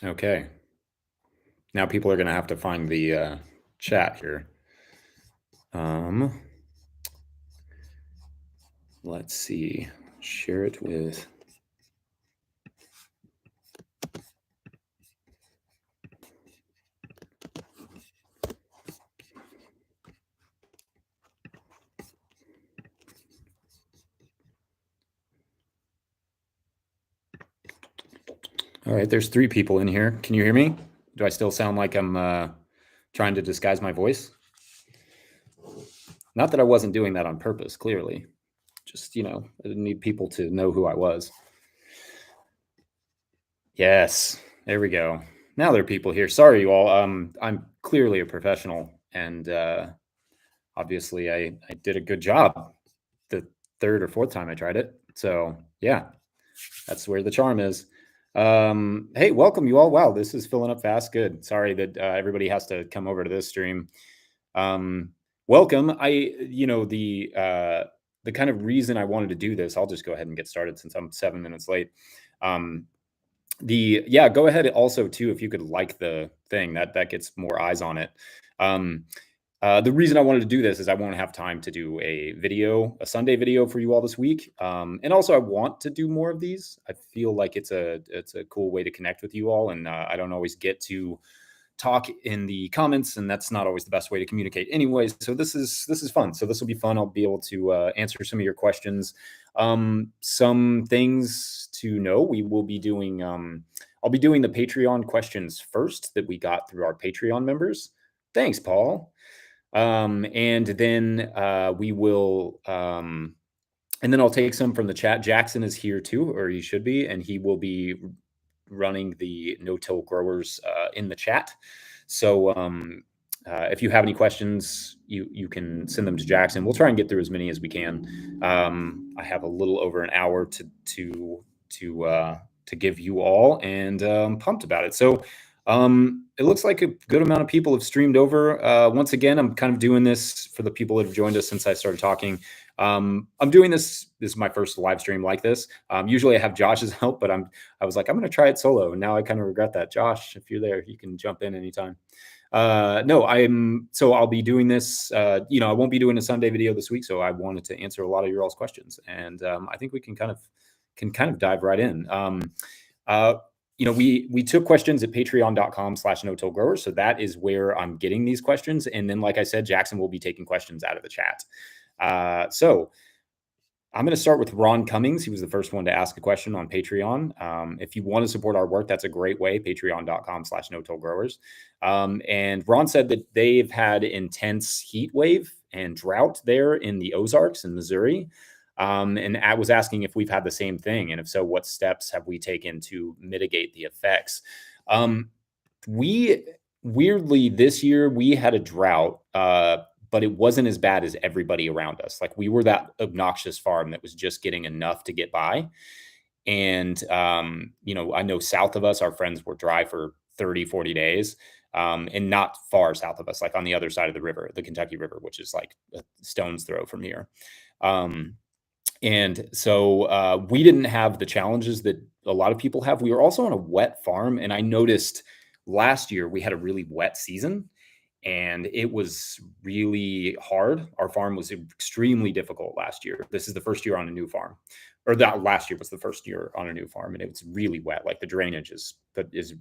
Okay. Now people are going to have to find the chat here. Um, let's see. Share it with. All right, there's 3 people in here. Can you hear me? Do I still sound like I'm trying to disguise my voice? Not that I wasn't doing that on purpose, clearly. Just, I didn't need people to know who I was. Yes, there we go. Now there are people here. Sorry, you all. I'm clearly a professional, and obviously I did a good job the 3rd or 4th time I tried it. So yeah, that's where the charm is. Hey, welcome you all. Wow, this is filling up fast. Good. Sorry that everybody has to come over to this stream. Um, welcome. The kind of reason I wanted to do this, I'll just go ahead and get started since I'm 7 minutes late. Go ahead also too, if you could like the thing that gets more eyes on it. The reason I wanted to do this is I won't have time to do a Sunday video for you all this week. And also I want to do more of these. I feel like it's a cool way to connect with you all. And I don't always get to talk in the comments, and that's not always the best way to communicate anyways. So this is fun. So this will be fun. I'll be able to answer some of your questions. Some things to know, we will be doing, I'll be doing the Patreon questions first that we got through our Patreon members. Thanks, Paul. And then we will, and then I'll take some from the chat. Jackson is here too, or he should be, and he will be running the no-till growers in the chat. So if you have any questions, you can send them to Jackson. We'll try and get through as many as we can. I have a little over an hour to give you all, and I'm pumped about it. So it looks like a good amount of people have streamed over. Once again, I'm kind of doing this for the people that have joined us since I started talking. I'm doing this is my first live stream like this. Usually I have Josh's help, but I was like, I'm going to try it solo. And now I kind of regret that. Josh, if you're there, you can jump in anytime. So I'll be doing this, I won't be doing a Sunday video this week. So I wanted to answer a lot of your all's questions, and I think we can kind of dive right in. We took questions at patreon.com/no-till-growers. So that is where I'm getting these questions. And then, like I said, Jackson will be taking questions out of the chat. So I'm going to start with Ron Cummings. He was the first one to ask a question on Patreon. If you want to support our work, that's a great way, patreon.com/no-till-growers. And Ron said that they've had intense heat wave and drought there in the Ozarks in Missouri. And I was asking if we've had the same thing, and if so, what steps have we taken to mitigate the effects? Weirdly, this year we had a drought, but it wasn't as bad as everybody around us. Like, we were that obnoxious farm that was just getting enough to get by. And, I know south of us, our friends were dry for 30, 40 days. And not far south of us, like on the other side of the river, the Kentucky River, which is like a stone's throw from here. And so we didn't have the challenges that a lot of people have. We were also on a wet farm, and I noticed last year we had a really wet season, and it was really hard. Our farm was extremely difficult last year. This is the first year on a new farm, or that last year was the first year on a new farm, and it was really wet. Like, the drainage is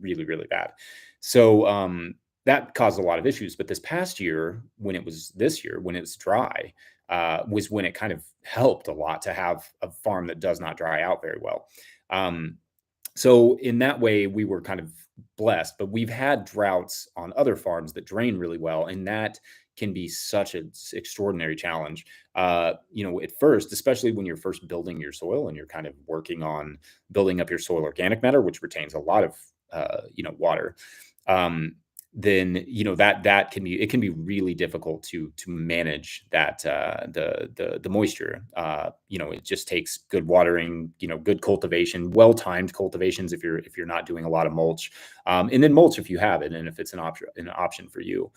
really, really bad. So that caused a lot of issues. But this year, when it was dry, was when it kind of helped a lot to have a farm that does not dry out very well. So in that way, we were kind of blessed, but we've had droughts on other farms that drain really well, and that can be such an extraordinary challenge. At first, especially when you're first building your soil and you're kind of working on building up your soil organic matter, which retains a lot of water. Then that can be really difficult to manage that the moisture. It just takes good watering, good cultivation, well-timed cultivations if you're not doing a lot of mulch, and then mulch if you have it, and if it's an option for you.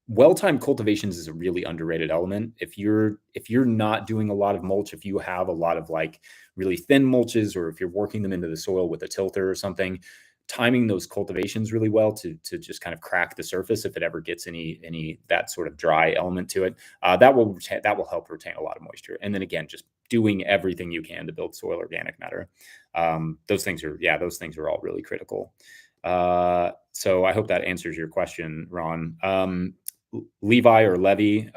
Well-timed cultivations is a really underrated element. If you're not doing a lot of mulch, if you have a lot of like really thin mulches, or if you're working them into the soil with a tilter or something, timing those cultivations really well to just kind of crack the surface if it ever gets any that sort of dry element to it. That will help retain a lot of moisture. And then again, just doing everything you can to build soil organic matter. Those things are all really critical. So I hope that answers your question, Ron. Levi or Levy,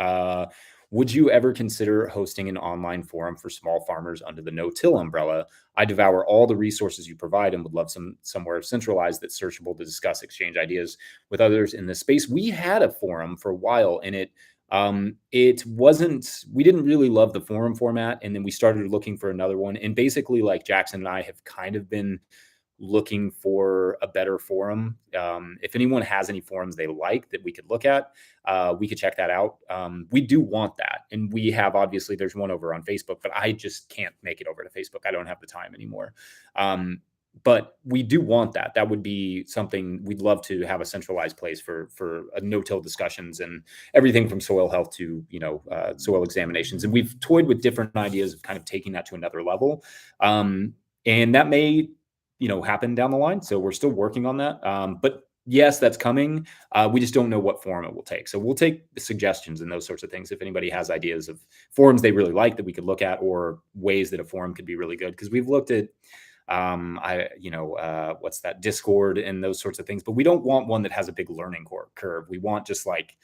would you ever consider hosting an online forum for small farmers under the no-till umbrella? I devour all the resources you provide and would love somewhere centralized that's searchable to discuss, exchange ideas with others in this space. We had a forum for a while, and it wasn't. We didn't really love the forum format, and then we started looking for another one. And basically, like Jackson and I have kind of been looking for a better forum. If anyone has any forums they like that we could look at, we could check that out. We do want that. And we have, obviously, there's one over on Facebook, but I just can't make it over to Facebook. I don't have the time anymore. But we do want that. That would be something we'd love to have a centralized place for no-till discussions and everything from soil health to, soil examinations. And we've toyed with different ideas of kind of taking that to another level. And that may, happen down the line. So we're still working on that. But yes, that's coming. We just don't know what form it will take. So we'll take suggestions and those sorts of things. If anybody has ideas of forums they really like that we could look at, or ways that a forum could be really good, because we've looked at, what's that, Discord and those sorts of things, but we don't want one that has a big learning curve. We want just like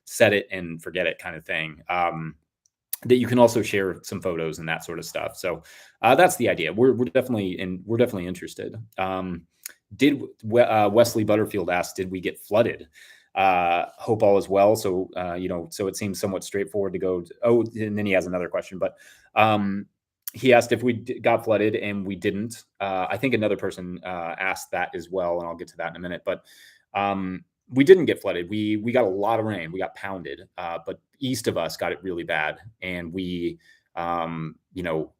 set it and forget it kind of thing. That you can also share some photos and that sort of stuff. So that's the idea. We're definitely interested. Wesley Butterfield asked, did we get flooded? Hope all is well. So so it seems somewhat straightforward to go. And then he has another question, but he asked if we got flooded, and we didn't. I think another person asked that as well, and I'll get to that in a minute. But we didn't get flooded. We got a lot of rain. We got pounded, but east of us got it really bad. And we,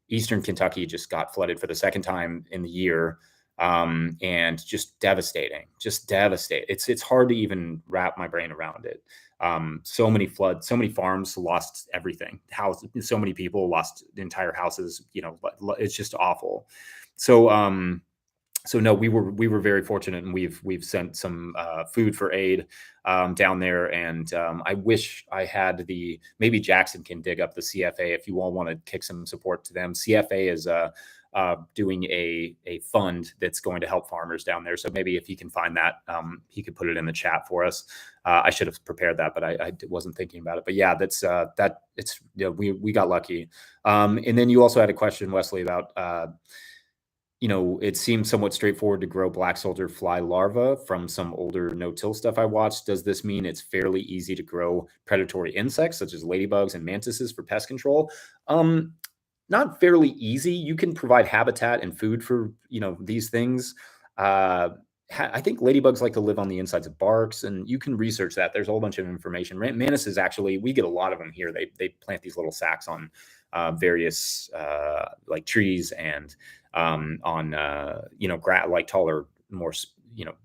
Eastern Kentucky just got flooded for the second time in the year. And just devastating. It's hard to even wrap my brain around it. So many floods, so many farms lost everything. So many people lost entire houses. It's just awful. So no, we were very fortunate, and we've sent some food for aid down there. And I wish I had maybe Jackson can dig up the CFA if you all want to kick some support to them. CFA is doing a fund that's going to help farmers down there. So maybe if he can find that, he could put it in the chat for us. I should have prepared that, but I wasn't thinking about it. But yeah, we got lucky. And then you also had a question, Wesley, about it seems somewhat straightforward to grow black soldier fly larvae from some older no-till stuff I watched. Does this mean it's fairly easy to grow predatory insects such as ladybugs and mantises for pest control? Not fairly easy. You can provide habitat and food for, these things. I think ladybugs like to live on the insides of barks, and you can research that. There's a whole bunch of information. Mantises, actually, we get a lot of them here. They plant these little sacks on various like trees and on like taller, more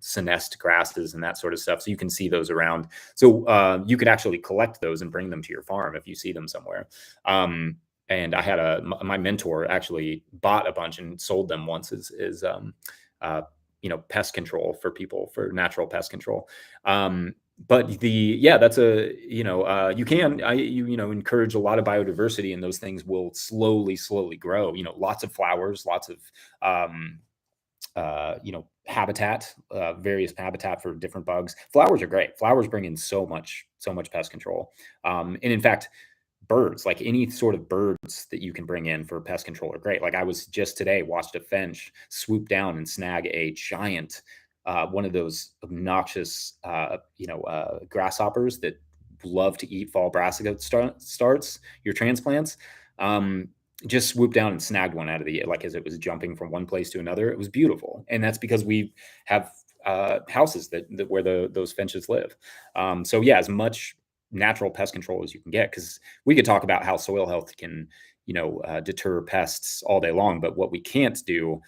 senesced grasses and that sort of stuff. So you can see those around. So you could actually collect those and bring them to your farm if you see them somewhere. And I had my mentor actually bought a bunch and sold them once as pest control for people, for natural pest control. But that's you can encourage a lot of biodiversity, and those things will slowly grow. Lots of flowers, lots of habitat, various habitat for different bugs. Flowers are great. Flowers bring in so much pest control. And in fact, birds, like any sort of birds that you can bring in for pest control, are great. Like I was just today, watched a finch swoop down and snag a giant, one of those obnoxious, grasshoppers that love to eat fall brassica starts, your transplants. Just swooped down and snagged one out of the, like as it was jumping from one place to another. It was beautiful. And that's because we have houses that where those finches live. So yeah, as much natural pest control as you can get, because we could talk about how soil health can deter pests all day long, but what we can't do,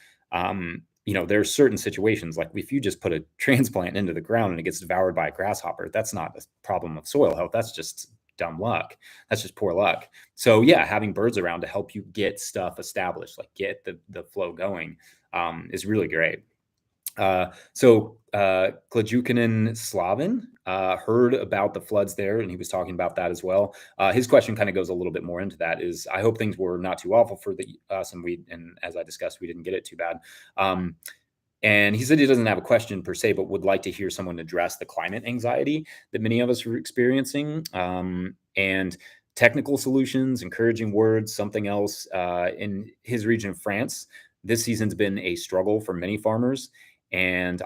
there's certain situations, like if you just put a transplant into the ground and it gets devoured by a grasshopper, that's not a problem of soil health. That's just dumb luck. That's just poor luck. So yeah, having birds around to help you get stuff established, like get the flow going, is really great. Klajukanen Slavin heard about the floods there, and he was talking about that as well. His question kind of goes a little bit more into that. Is I hope things were not too awful for us, and as I discussed, we didn't get it too bad. And he said he doesn't have a question per se, but would like to hear someone address the climate anxiety that many of us are experiencing, and technical solutions, encouraging words, something else. In his region of France, this season's been a struggle for many farmers. And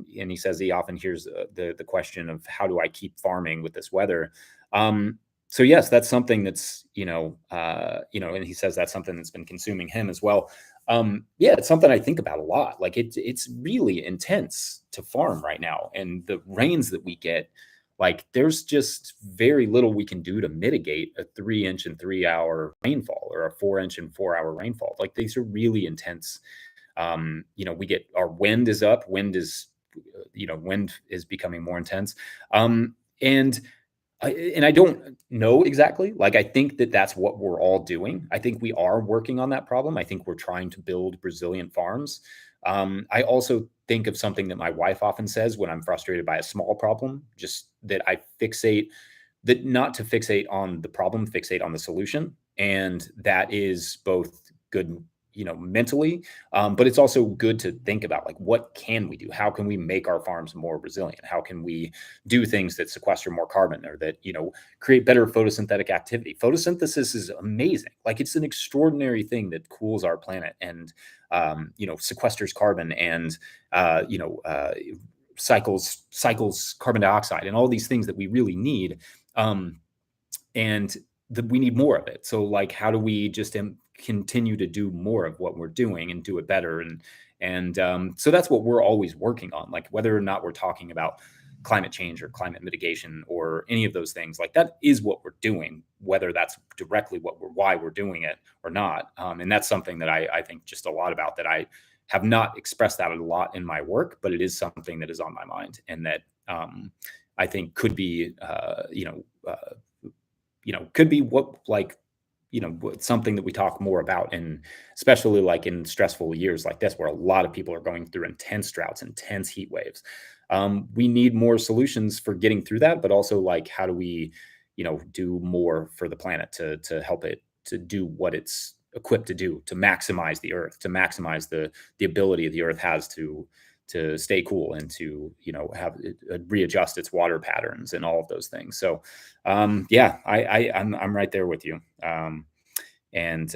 he says he often hears the question of how do I keep farming with this weather? So yes, that's something that's, and he says that's something that's been consuming him as well. Yeah, it's something I think about a lot. Like it's really intense to farm right now. And the rains that we get, like there's just very little we can do to mitigate a 3 inch in 3 hour rainfall or a 4 inch in 4 hour rainfall. Like these are really intense. We get our wind is up, wind is becoming more intense. And I don't know exactly. Like, I think that that's what we're all doing. I think we are working on that problem. I think we're trying to build resilient farms. I also think of something that my wife often says when I'm frustrated by a small problem, just that I fixate that not to fixate on the problem, fixate on the solution. And that is both good, mentally, but it's also good to think about like, what can we do? How can we make our farms more resilient? How can we do things that sequester more carbon or that, create better photosynthetic activity? Photosynthesis is amazing. Like it's an extraordinary thing that cools our planet and, sequesters carbon and, cycles carbon dioxide and all these things that we really need. Um, and we need more of it. So like, how do we just continue to do more of what we're doing and do it better? And so that's what we're always working on, like whether or not we're talking about climate change or climate mitigation or any of those things, like that is what we're doing, whether that's directly why we're doing it or not. And that's something that I think just a lot about, that I have not expressed that a lot in my work, but it is something that is on my mind and that I think could be, could be something that we talk more about, and especially like in stressful years like this, where a lot of people are going through intense droughts, intense heat waves. We need more solutions for getting through that, but also like, how do we, do more for the planet to help it to do what it's equipped to do, to maximize the earth, to maximize the ability the earth has to stay cool and to have readjust its water patterns and all of those things. So yeah, I'm right there with you. And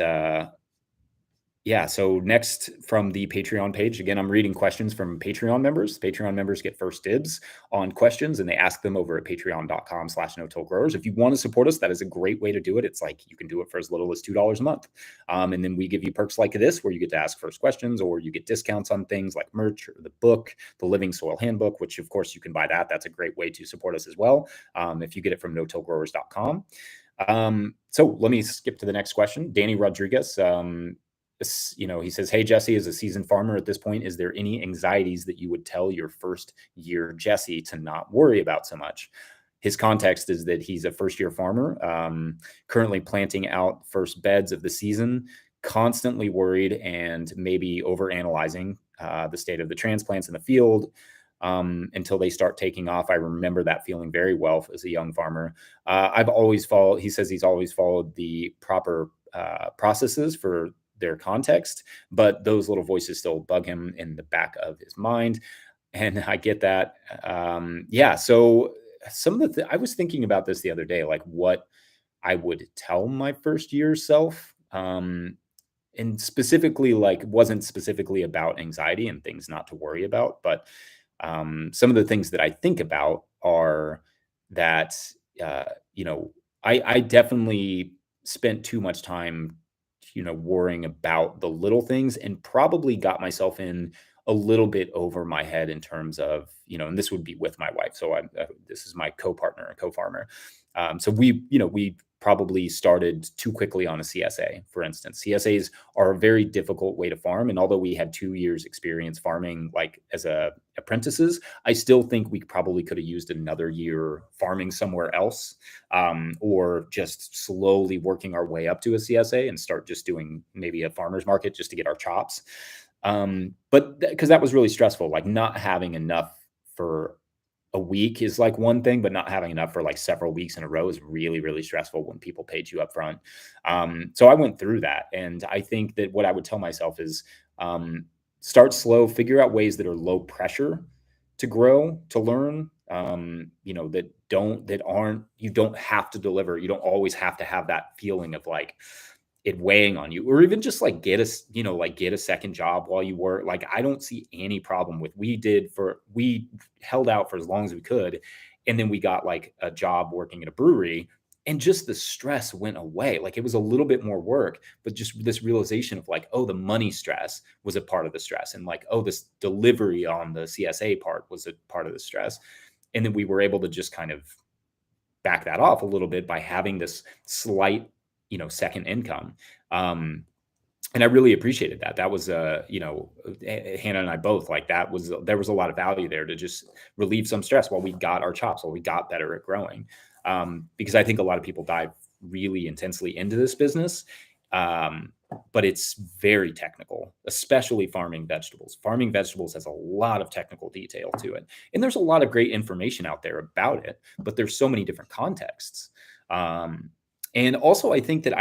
yeah, so next from the Patreon page, again, I'm reading questions from Patreon members. Patreon members get first dibs on questions, and they ask them over at patreon.com/no-till-growers. If you want to support us, that is a great way to do it. It's like you can do it for as little as $2 a month. And then we give you perks like this, where you get to ask first questions, or you get discounts on things like merch or the book, the Living Soil Handbook, which of course you can buy that. That's a great way to support us as well, if you get it from no-till-growers.com. So let me skip to the next question. Danny Rodriguez, he says, "Hey, Jesse, as a seasoned farmer at this point, is there any anxieties that you would tell your first year Jesse to not worry about so much?" His context is that he's a first year farmer, currently planting out first beds of the season, constantly worried and maybe over analyzing the state of the transplants in the field until they start taking off. I remember that feeling very well as a young farmer. He says he's always followed the proper processes for their context, but those little voices still bug him in the back of his mind. And I get that. Yeah. So some of I was thinking about this the other day, like what I would tell my first year self. And specifically, like, wasn't specifically about anxiety and things not to worry about, but some of the things that I think about are that, uh, you know, I definitely spent too much time, worrying about the little things, and probably got myself in a little bit over my head in terms of, and this would be with my wife. So this is my co-partner, a co-farmer. So we probably started too quickly on a CSA, for instance. CSAs are a very difficult way to farm. And although we had 2 years experience farming, like as apprentices, I still think we probably could have used another year farming somewhere else, or just slowly working our way up to a CSA and start just doing maybe a farmer's market just to get our chops. But because that was really stressful, like not having enough for a week is like one thing, but not having enough for like several weeks in a row is really, really stressful when people paid you up front. So I went through that. And I think that what I would tell myself is um, start slow, figure out ways that are low pressure to grow, to learn, that aren't, you don't have to deliver. You don't always have to have that feeling of like, it weighing on you, or even just like get a second job while you work. Like, I don't see any problem with, we held out for as long as we could. And then we got like a job working at a brewery, and just the stress went away. Like, it was a little bit more work, but just this realization of like, oh, the money stress was a part of the stress. And like, oh, this delivery on the CSA part was a part of the stress. And then we were able to just kind of back that off a little bit by having this slight, second income. And I really appreciated that. That was, Hannah and I both, like, there was a lot of value there to just relieve some stress while we got our chops, while we got better at growing. Because I think a lot of people dive really intensely into this business. But it's very technical, especially farming vegetables. Farming vegetables has a lot of technical detail to it. And there's a lot of great information out there about it, but there's so many different contexts. And also, I think that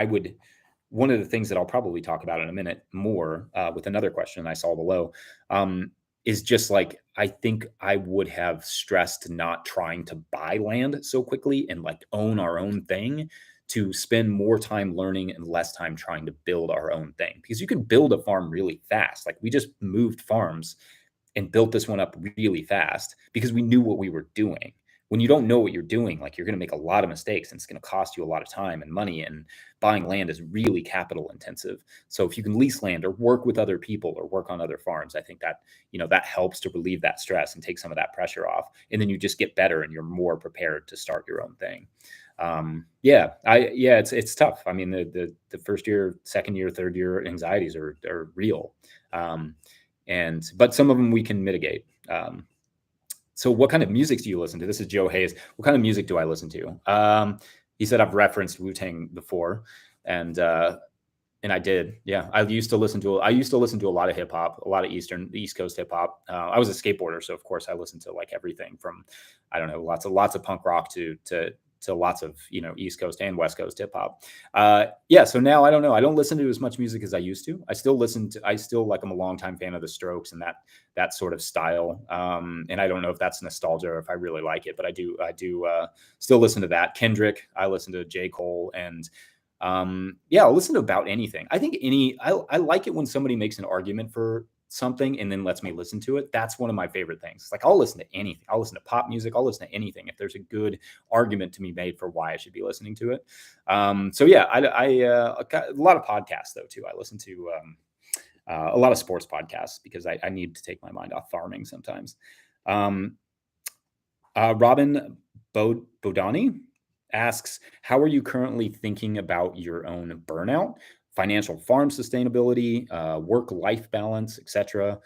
one of the things that I'll probably talk about in a minute more with another question I saw below is just like, I think I would have stressed not trying to buy land so quickly and like own our own thing, to spend more time learning and less time trying to build our own thing, because you can build a farm really fast. Like, we just moved farms and built this one up really fast because we knew what we were doing. When you don't know what you're doing, like, you're going to make a lot of mistakes, and it's going to cost you a lot of time and money, and buying land is really capital intensive. So if you can lease land or work with other people or work on other farms, I think that, that helps to relieve that stress and take some of that pressure off. And then you just get better and you're more prepared to start your own thing. It's tough. I mean, the first year, second year, third year anxieties are real. But some of them we can mitigate. So what kind of music do you listen to? This is Joe Hayes. What kind of music do I listen to? He said I've referenced Wu-Tang before, and I did. Yeah, I used to listen to a lot of hip hop, a lot of East Coast hip hop. I was a skateboarder, so of course I listened to like everything from, I don't know, lots of punk rock to lots of, East Coast and West Coast hip hop. So now I don't know. I don't listen to as much music as I used to. I'm a longtime fan of the Strokes and that sort of style. And I don't know if that's nostalgia or if I really like it, but I do still listen to that. Kendrick, I listen to J. Cole, and I'll listen to about anything. I think I like it when somebody makes an argument for something and then lets me listen to it. That's one of my favorite things. Like, I'll listen to anything. I'll listen to pop music. I'll listen to anything if there's a good argument to be made for why I should be listening to it. I got a lot of podcasts though too. I listen to a lot of sports podcasts because I need to take my mind off farming sometimes. Robin Bodani asks, how are you currently thinking about your own burnout, financial farm sustainability, work-life balance, etc.?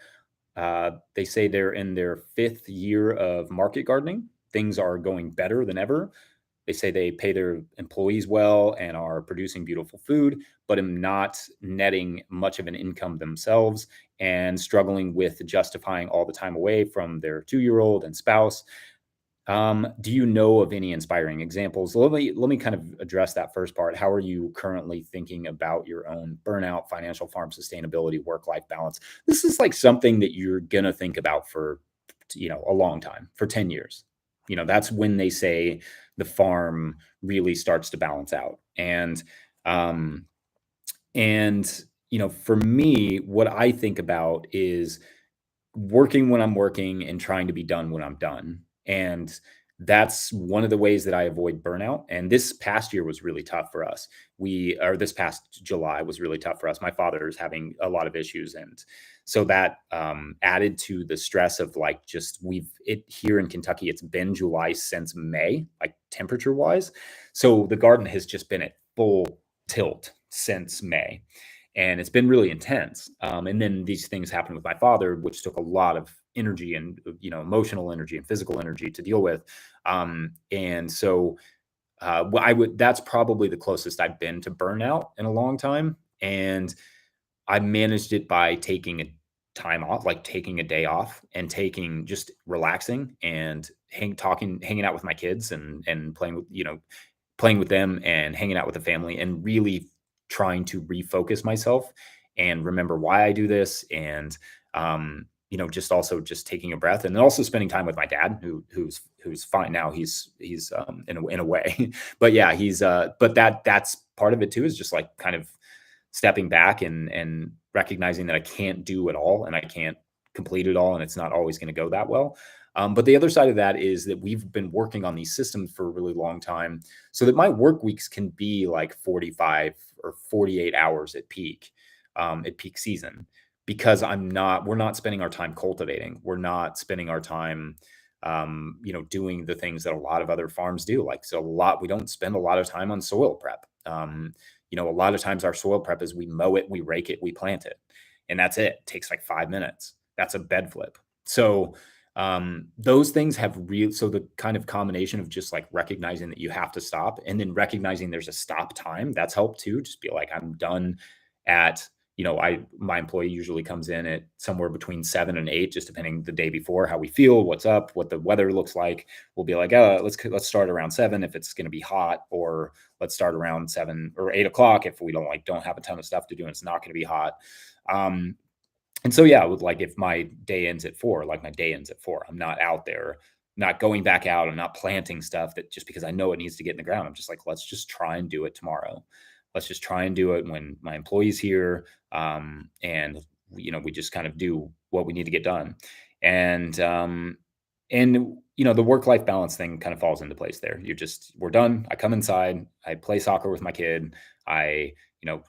They say they're in their 5th year of market gardening. Things are going better than ever. They say they pay their employees well and are producing beautiful food, but am not netting much of an income themselves and struggling with justifying all the time away from their 2-year-old and spouse. Do you know of any inspiring examples? Let me kind of address that first part. How are you currently thinking about your own burnout, financial farm sustainability, work-life balance? This is like something that you're going to think about for, a long time, for 10 years. That's when they say the farm really starts to balance out. For me, what I think about is working when I'm working and trying to be done when I'm done. And that's one of the ways that I avoid burnout. And this past year was really tough for us. This past July was really tough for us. My father is having a lot of issues. And so that added to the stress of like, here in Kentucky, it's been July since May, like temperature wise. So the garden has just been at full tilt since May. And it's been really intense. And then these things happened with my father, which took a lot of energy and, emotional energy and physical energy to deal with. That's probably the closest I've been to burnout in a long time. And I managed it by taking time off, like taking a day off and taking just relaxing and hanging out with my kids and playing with, playing with them and hanging out with the family and really trying to refocus myself and remember why I do this. And, just also just taking a breath and then also spending time with my dad who's fine now. He's in a way, but yeah, but that's part of it too, is just like kind of stepping back and recognizing that I can't do it all and I can't complete it all and it's not always going to go that well. But the other side of that is that we've been working on these systems for a really long time so that my work weeks can be like 45 or 48 hours at peak season, because we're not spending our time cultivating. We're not spending our time, doing the things that a lot of other farms do. Like, so we don't spend a lot of time on soil prep. A lot of times our soil prep is we mow it, we rake it, we plant it, and that's it. It takes like 5 minutes. That's a bed flip. So those things so the kind of combination of just like recognizing that you have to stop and then recognizing there's a stop time, that's helped too. Just be like, I'm done at, my employee usually comes in at somewhere between 7 and 8, just depending the day before, how we feel, what's up, what the weather looks like. We'll be like, let's start around 7 if it's going to be hot, or let's start around 7 or 8 o'clock if we don't have a ton of stuff to do and it's not going to be hot. And so, yeah, with like, if my day ends at 4, like my day ends at 4, I'm not out there, not going back out. I'm not planting stuff that just because I know it needs to get in the ground. I'm just like, let's just try and do it tomorrow. Let's just try and do it when my employee's here. And we just kind of do what we need to get done. And the work-life balance thing kind of falls into place there. We're done. I come inside, I play soccer with my kid. I,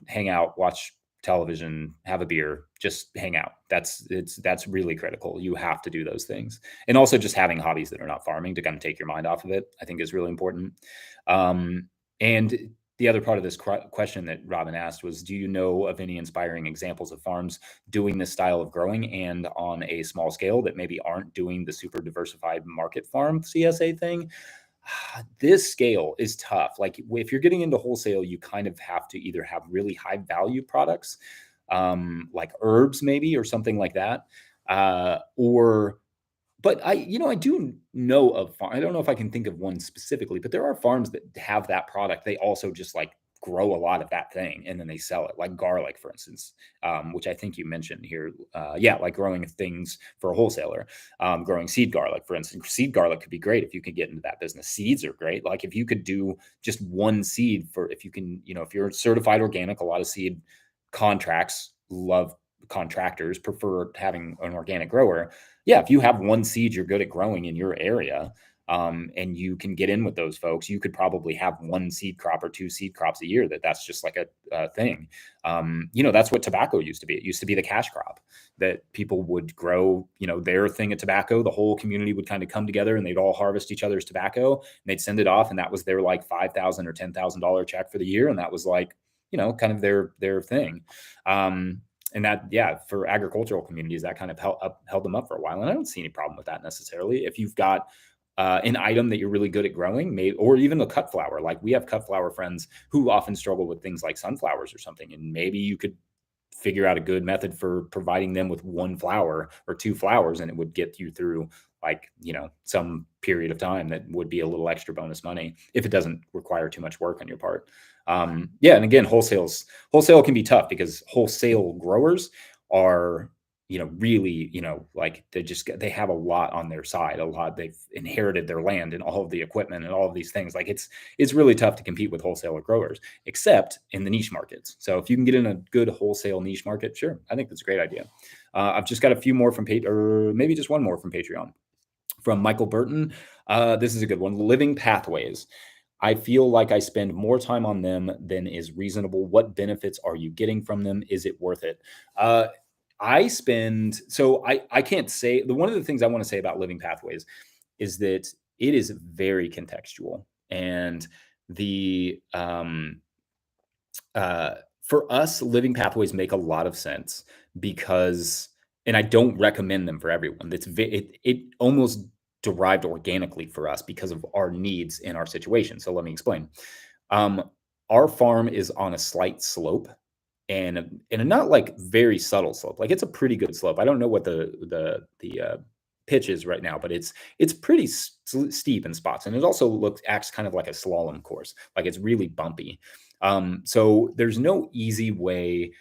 hang out, watch television, have a beer, just hang out. That's really critical. You have to do those things. And also just having hobbies that are not farming to kind of take your mind off of it, I think is really important. And the other part of this question that Robin asked was, do you know of any inspiring examples of farms doing this style of growing and on a small scale that maybe aren't doing the super diversified market farm CSA thing? This scale is tough. Like, if you're getting into wholesale, you kind of have to either have really high value products, like herbs maybe, or something like that. But I do know of I don't know if I can think of one specifically, but there are farms that have that product. They also just like grow a lot of that thing and then they sell it, like garlic, for instance, which I think you mentioned here. Yeah, like growing things for a wholesaler, growing seed garlic, for instance. Seed garlic could be great if you could get into that business. Seeds are great. Like, if you could do just one seed if you can, if you're certified organic, a lot of seed contractors prefer having an organic grower. Yeah, if you have one seed you're good at growing in your area, and you can get in with those folks, you could probably have one seed crop or two seed crops a year. That's just like a thing. That's what tobacco used to be. It used to be the cash crop that people would grow, their thing of tobacco. The whole community would kind of come together and they'd all harvest each other's tobacco and they'd send it off. And that was their like $5,000 or $10,000 check for the year. And that was like, kind of their thing. And that, yeah, for agricultural communities, that kind of held them up for a while. And I don't see any problem with that necessarily. If you've got an item that you're really good at growing, or even a cut flower. Like, we have cut flower friends who often struggle with things like sunflowers or something. And maybe you could figure out a good method for providing them with one flower or two flowers, and it would get you through like, some period of time that would be a little extra bonus money if it doesn't require too much work on your part. Yeah. And again, wholesale can be tough because wholesale growers are, really, like they have a lot on their side, they've inherited their land and all of the equipment and all of these things. Like, it's really tough to compete with wholesaler growers, except in the niche markets. So if you can get in a good wholesale niche market, sure, I think that's a great idea. I've just got a few more from or maybe just one more from Patreon. From Michael Burton. This is a good one. Living pathways. I feel like I spend more time on them than is reasonable. What benefits are you getting from them? Is it worth it? I can't say. One of the things I want to say about living pathways is that it is very contextual. And for us, living pathways make a lot of sense because, and I don't recommend them for everyone. It almost derived organically for us because of our needs in our situation. So let me explain. Our farm is on a slight slope, and a not like very subtle slope. Like it's a pretty good slope. I don't know what the pitch is right now, but it's pretty steep in spots, and it also looks acts kind of like a slalom course. Like it's really bumpy. So there's no easy way,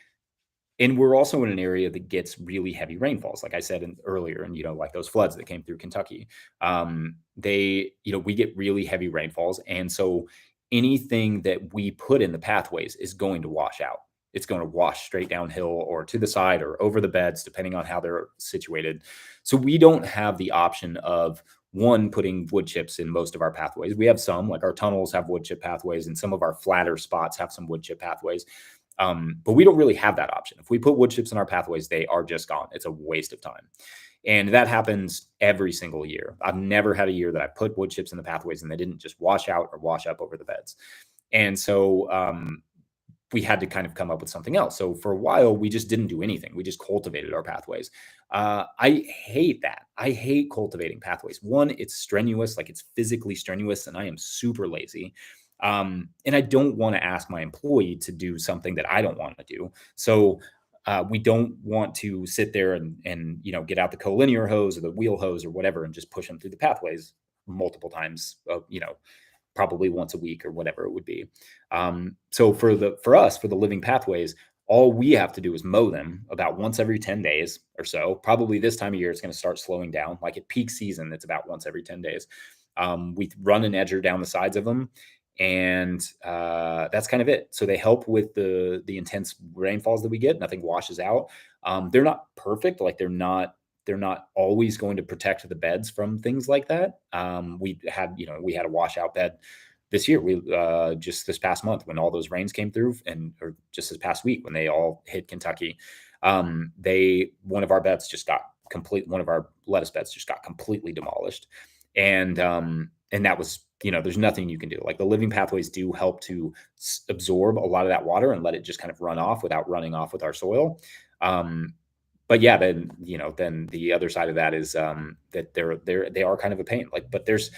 and we're also in an area that gets really heavy rainfalls, like I said earlier, and like those floods that came through Kentucky. We get really heavy rainfalls, and so anything that we put in the pathways is going to wash out. It's going to wash straight downhill or to the side or over the beds, depending on how they're situated. So we don't have the option of one putting wood chips in most of our pathways. We have some, like our tunnels have wood chip pathways, and some of our flatter spots have some wood chip pathways. But we don't really have that option. If we put wood chips in our pathways, they are just gone. It's a waste of time. And that happens every single year. I've never had a year that I put wood chips in the pathways and they didn't just wash out or wash up over the beds. And so we had to kind of come up with something else. So for a while, we just didn't do anything. We just cultivated our pathways. I hate that. I hate cultivating pathways. One, it's strenuous, like it's physically strenuous, and I am super lazy. And I don't want to ask my employee to do something that I don't want to do. So we don't want to sit there and get out the collinear hose or the wheel hose or whatever and just push them through the pathways multiple times, probably once a week or whatever it would be. So for us, for the living pathways, all we have to do is mow them about once every 10 days or so. Probably this time of year, it's going to start slowing down. Like at peak season, it's about once every 10 days. We run an edger down the sides of them, and that's kind of it. So they help with the intense rainfalls that we get. Nothing washes out. They're not perfect. Like they're not always going to protect the beds from things like that. We had a washout bed this year. We just this past month when all those rains came through, or just this past week when they all hit Kentucky. One of our lettuce beds just got completely demolished, and that was, there's nothing you can do. Like the living pathways do help to absorb a lot of that water and let it just kind of run off without running off with our soil. But yeah, then the other side of that is that they are kind of a pain. Like, but there's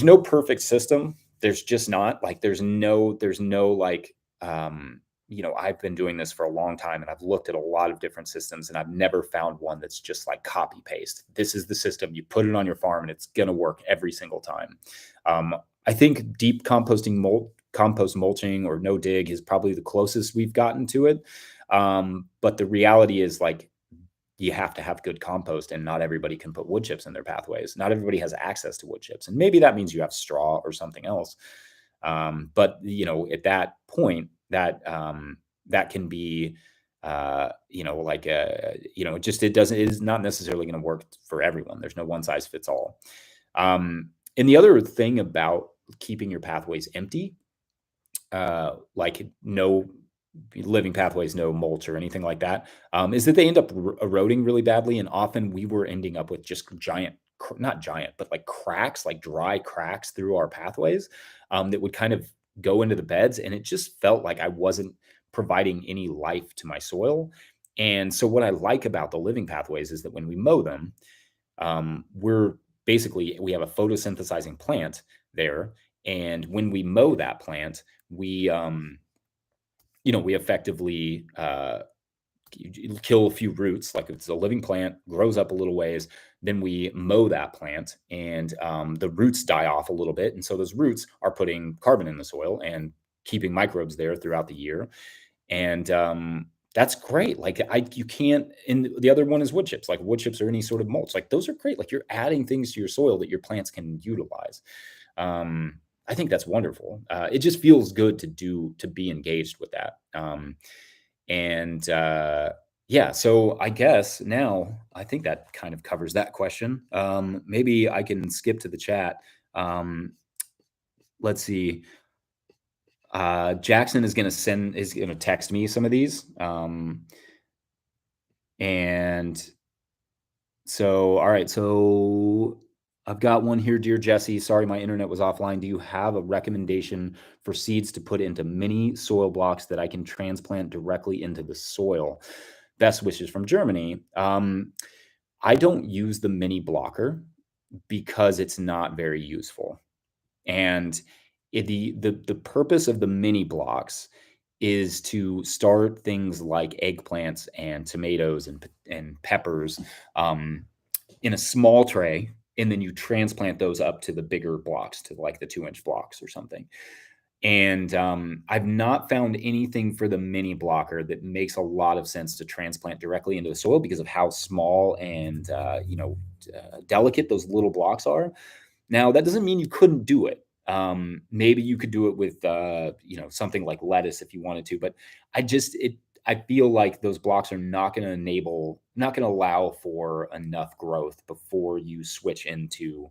no perfect system. There's just not. Like there's no like I've been doing this for a long time, and I've looked at a lot of different systems, and I've never found one that's just like copy paste. This is the system. You put it on your farm, and it's gonna work every single time. I think deep compost mulching or no dig is probably the closest we've gotten to it. But the reality is, like, you have to have good compost, and not everybody can put wood chips in their pathways. Not everybody has access to wood chips, and maybe that means you have straw or something else. But at that point, that can be, it is not necessarily going to work for everyone. There's no one size fits all. And the other thing about keeping your pathways empty, like no living pathways, no mulch or anything like that, is that they end up eroding really badly. And often we were ending up with just not giant, but like cracks, like dry cracks through our pathways, that would kind of go into the beds. And it just felt like I wasn't providing any life to my soil. And so what I like about the living pathways is that when we mow them, we have a photosynthesizing plant there. And when we mow that plant, we effectively kill a few roots. Like if it's a living plant, grows up a little ways, then we mow that plant, and the roots die off a little bit. And so those roots are putting carbon in the soil and keeping microbes there throughout the year. And that's great. Like you can't, and the other one is wood chips, like wood chips or any sort of mulch. Like those are great. Like you're adding things to your soil that your plants can utilize. I think that's wonderful. It just feels good to be engaged with that. Yeah, so I guess now I think that kind of covers that question. Maybe I can skip to the chat. Let's see. Jackson is going to text me some of these. And so, all right. So I've got one here. Dear Jesse, sorry, my internet was offline. Do you have a recommendation for seeds to put into mini soil blocks that I can transplant directly into the soil? Best wishes from Germany. I don't use the mini blocker because it's not very useful. And the purpose of the mini blocks is to start things like eggplants and tomatoes and peppers um, in a small tray, and then you transplant those up to the bigger blocks, to like the 2-inch blocks or something. And I've not found anything for the mini blocker that makes a lot of sense to transplant directly into the soil because of how small and delicate those little blocks are. Now, that doesn't mean you couldn't do it. Maybe you could do it with, something like lettuce if you wanted to, but I feel like those blocks are not going to allow for enough growth before you switch into,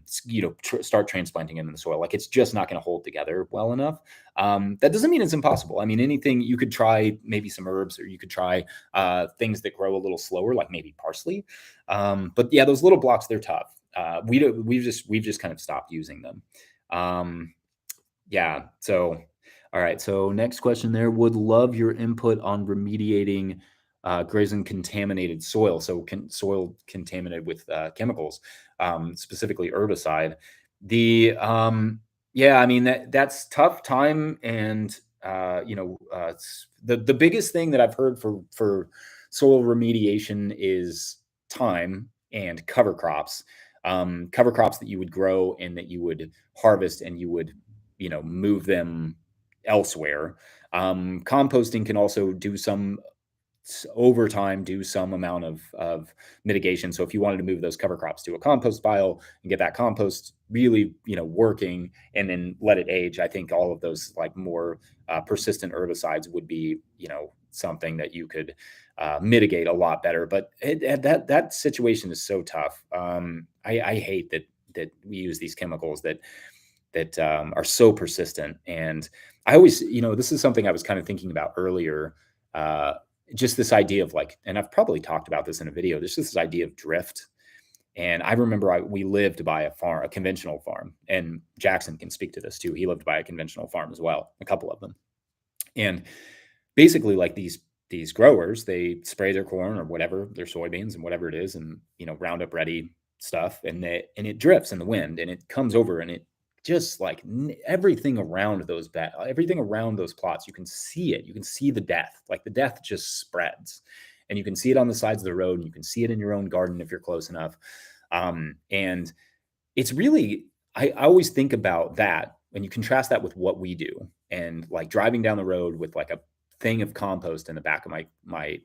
start transplanting into the soil. Like it's just not going to hold together well enough. That doesn't mean it's impossible. I mean, anything you could try, maybe some herbs, or you could try things that grow a little slower, like maybe parsley. But yeah, those little blocks, they're tough. We've just kind of stopped using them. Yeah. So, all right. So next question there, would love your input on remediating grazing contaminated soil. So soil contaminated with chemicals, specifically herbicide. The Yeah, I mean that's tough time, and the biggest thing that I've heard for soil remediation is time and cover crops that you would grow and that you would harvest, and you would move them elsewhere. Composting can also do some over time, do some amount of mitigation. So if you wanted to move those cover crops to a compost pile and get that compost really working, and then let it age, I think all of those like more persistent herbicides would be something that you could mitigate a lot better. But that situation is so tough. I hate that we use these chemicals that are so persistent. And I always, this is something I was kind of thinking about earlier. Just this idea of like, and I've probably talked about this in a video, there's just this idea of drift. And I remember we lived by a conventional farm, and Jackson can speak to this too. He lived by a conventional farm as well, a couple of them. And basically like these growers, they spray their corn or whatever, their soybeans and whatever it is, and Roundup ready stuff, and it drifts in the wind, and it comes over, and it just like everything around everything around those plots, you can see it. You can see the death. Like the death just spreads, and you can see it on the sides of the road, and you can see it in your own garden if you're close enough. And it's really, I always think about that when you contrast that with what we do, and like driving down the road with like a thing of compost in the back of my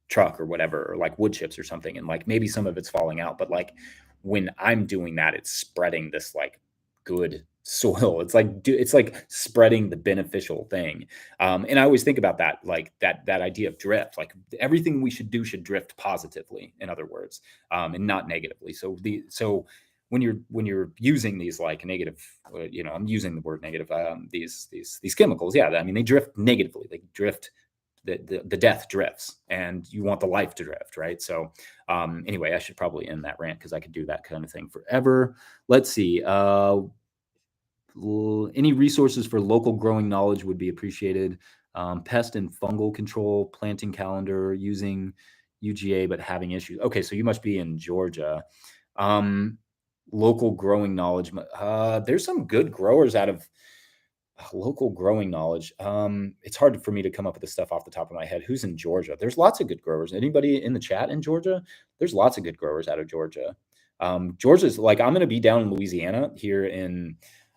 truck or whatever, or like wood chips or something, and like maybe some of it's falling out, but like when I'm doing that, it's spreading this like good soil. It's like spreading the beneficial thing. And I always think about that, like that idea of drift. Like everything we should do should drift positively, in other words, and not negatively. So when you're using these like negative, I'm using the word negative, these chemicals, yeah, I mean they drift negatively. They drift, the death drifts, and you want the life to drift, right? So anyway, I should probably end that rant because I could do that kind of thing forever. Let's see. Any resources for local growing knowledge would be appreciated. Pest and fungal control, planting calendar, using UGA but having issues. Okay, so you must be in Georgia. Local growing knowledge. There's some good growers out of local growing knowledge. It's hard for me to come up with the stuff off the top of my head. Who's in Georgia? There's lots of good growers. Anybody in the chat in Georgia? There's lots of good growers out of Georgia. Georgia's like, I'm going to be down in Louisiana here in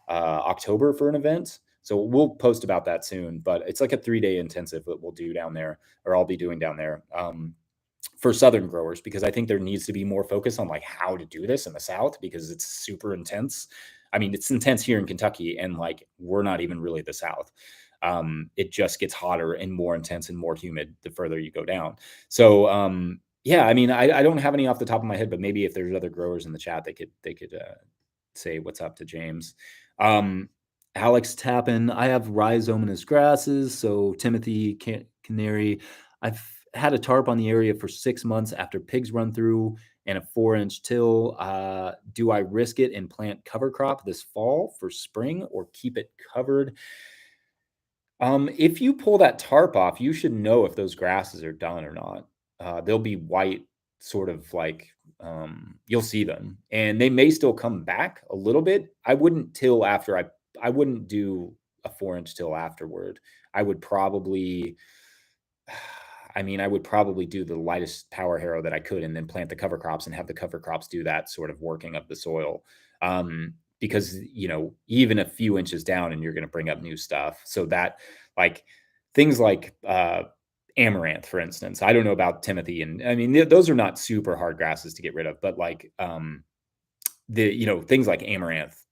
October for an event. So we'll post about that soon, but it's like a 3-day intensive that we'll do down there, or I'll be doing down there. For Southern growers, because I think there needs to be more focus on like how to do this in the South, because it's super intense. I mean, it's intense here in Kentucky, and like we're not even really the South. It just gets hotter and more intense and more humid the further you go down. So yeah, I mean, I don't have any off the top of my head, but maybe if there's other growers in the chat, they could say what's up to James. Alex Tappan, I have rhizomatous grasses, so Timothy, canary. I've had a tarp on the area for 6 months after pigs run through, and a 4-inch till. Do I risk it and plant cover crop this fall for spring, or keep it covered? If you pull that tarp off, you should know if those grasses are done or not. They'll be white, sort of like, you'll see them, and they may still come back a little bit. I wouldn't till after I wouldn't do a 4-inch till afterward. I would probably, I would probably do the lightest power harrow that I could and then plant the cover crops and have the cover crops do that sort of working of the soil. Because, even a few inches down and you're going to bring up new stuff. So that, like, things like amaranth, for instance. I don't know about Timothy, and I mean those are not super hard grasses to get rid of, but like things like amaranth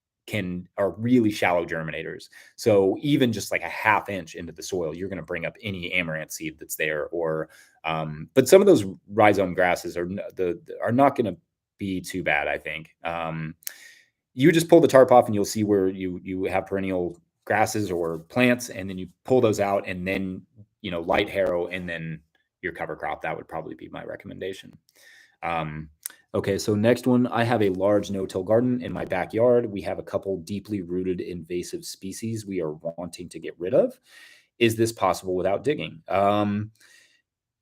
are really shallow germinators. So even just like a half inch into the soil, you're going to bring up any amaranth seed that's there. Or, but some of those rhizome grasses are not going to be too bad, I think. You just pull the tarp off and you'll see where you have perennial grasses or plants, and then you pull those out, and then light harrow, and then your cover crop. That would probably be my recommendation. Okay, so next one, I have a large no-till garden in my backyard. We have a couple deeply rooted invasive species we are wanting to get rid of. Is this possible without digging?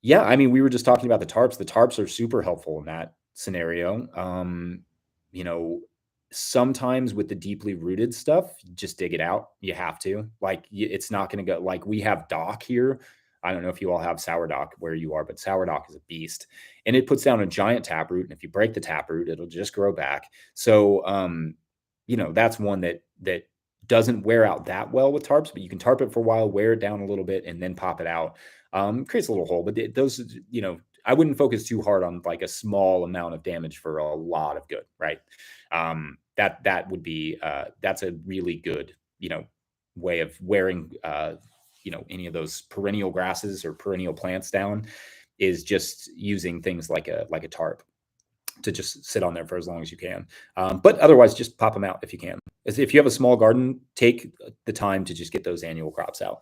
Yeah, we were just talking about the tarps. The tarps are super helpful in that scenario. You know, Sometimes with the deeply rooted stuff, just dig it out. You have to. Like, it's not going to go. Like, we have dock here. I don't know if you all have sourdock where you are, but sourdock is a beast, and it puts down a giant taproot. And if you break the taproot, it'll just grow back. So, that's one that doesn't wear out that well with tarps, but you can tarp it for a while, wear it down a little bit, and then pop it out. Creates a little hole, but those, I wouldn't focus too hard on like a small amount of damage for a lot of good, right? That would be that's a really good, way of wearing, any of those perennial grasses or perennial plants down, is just using things like a tarp to just sit on there for as long as you can. But otherwise, just pop them out if you can. If you have a small garden, take the time to just get those annual crops out.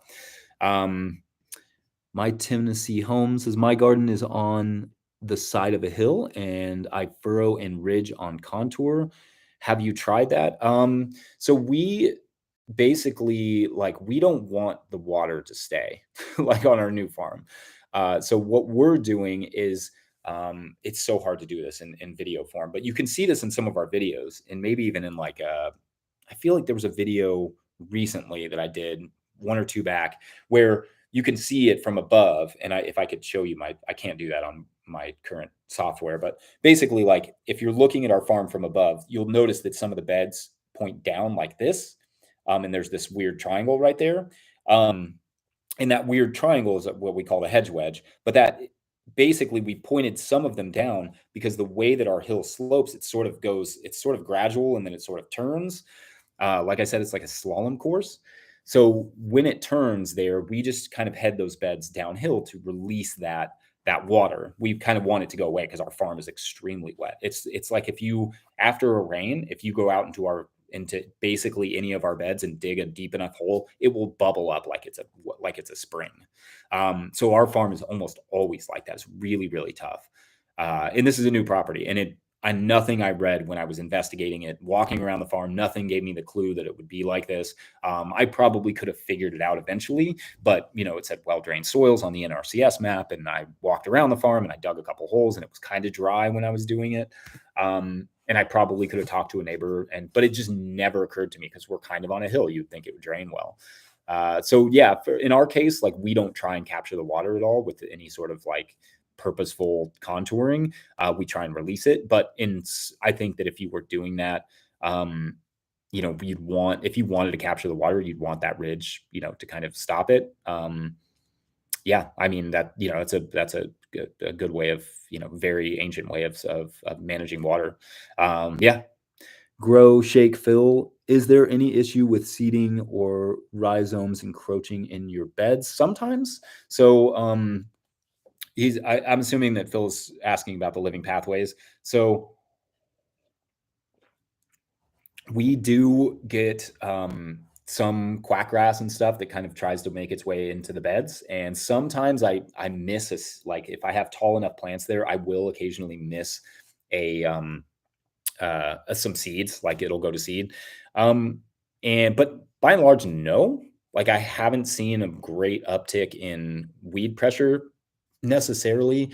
My Tennessee home says my garden is on the side of a hill and I furrow and ridge on contour. Have you tried that? So we basically, like, we don't want the water to stay like on our new farm. So what we're doing is, it's so hard to do this in video form, but you can see this in some of our videos, and maybe even in like I feel like there was a video recently that I did, one or two back, where you can see it from above. And if I could show you I can't do that on my current software, but basically, like, if you're looking at our farm from above, you'll notice that some of the beds point down like this. And there's this weird triangle right there. And that weird triangle is what we call the hedge wedge. But that basically, we pointed some of them down because the way that our hill slopes, it's sort of gradual, and then it sort of turns. Like I said, it's like a slalom course. So when it turns there, we just kind of head those beds downhill to release that water. We kind of want it to go away because our farm is extremely wet. It's like, if you, after a rain, if you go out into basically any of our beds and dig a deep enough hole, it will bubble up like it's a spring. So our farm is almost always like that. It's really, really tough. And this is a new property, and nothing I read when I was investigating it, walking around the farm, nothing gave me the clue that it would be like this. I probably could have figured it out eventually, but it said well-drained soils on the NRCS map, and I walked around the farm and I dug a couple holes, and it was kind of dry when I was doing it. And I probably could have talked to a neighbor, but it just never occurred to me because we're kind of on a hill. You'd think it would drain well. So yeah, in our case, like, we don't try and capture the water at all with any sort of like purposeful contouring. We try and release it, but I think that if you were doing that, if you wanted to capture the water, you'd want that ridge, to kind of stop it. Yeah, that's a good way of, very ancient way of managing water. Yeah. Grow, shake, fill. Is there any issue with seeding or rhizomes encroaching in your beds? Sometimes. So, I'm assuming that Phil's asking about the living pathways. So we do get some quackgrass and stuff that kind of tries to make its way into the beds. And sometimes I miss like, if I have tall enough plants there, I will occasionally miss some seeds, like it'll go to seed. But by and large, no. Like, I haven't seen a great uptick in weed pressure necessarily.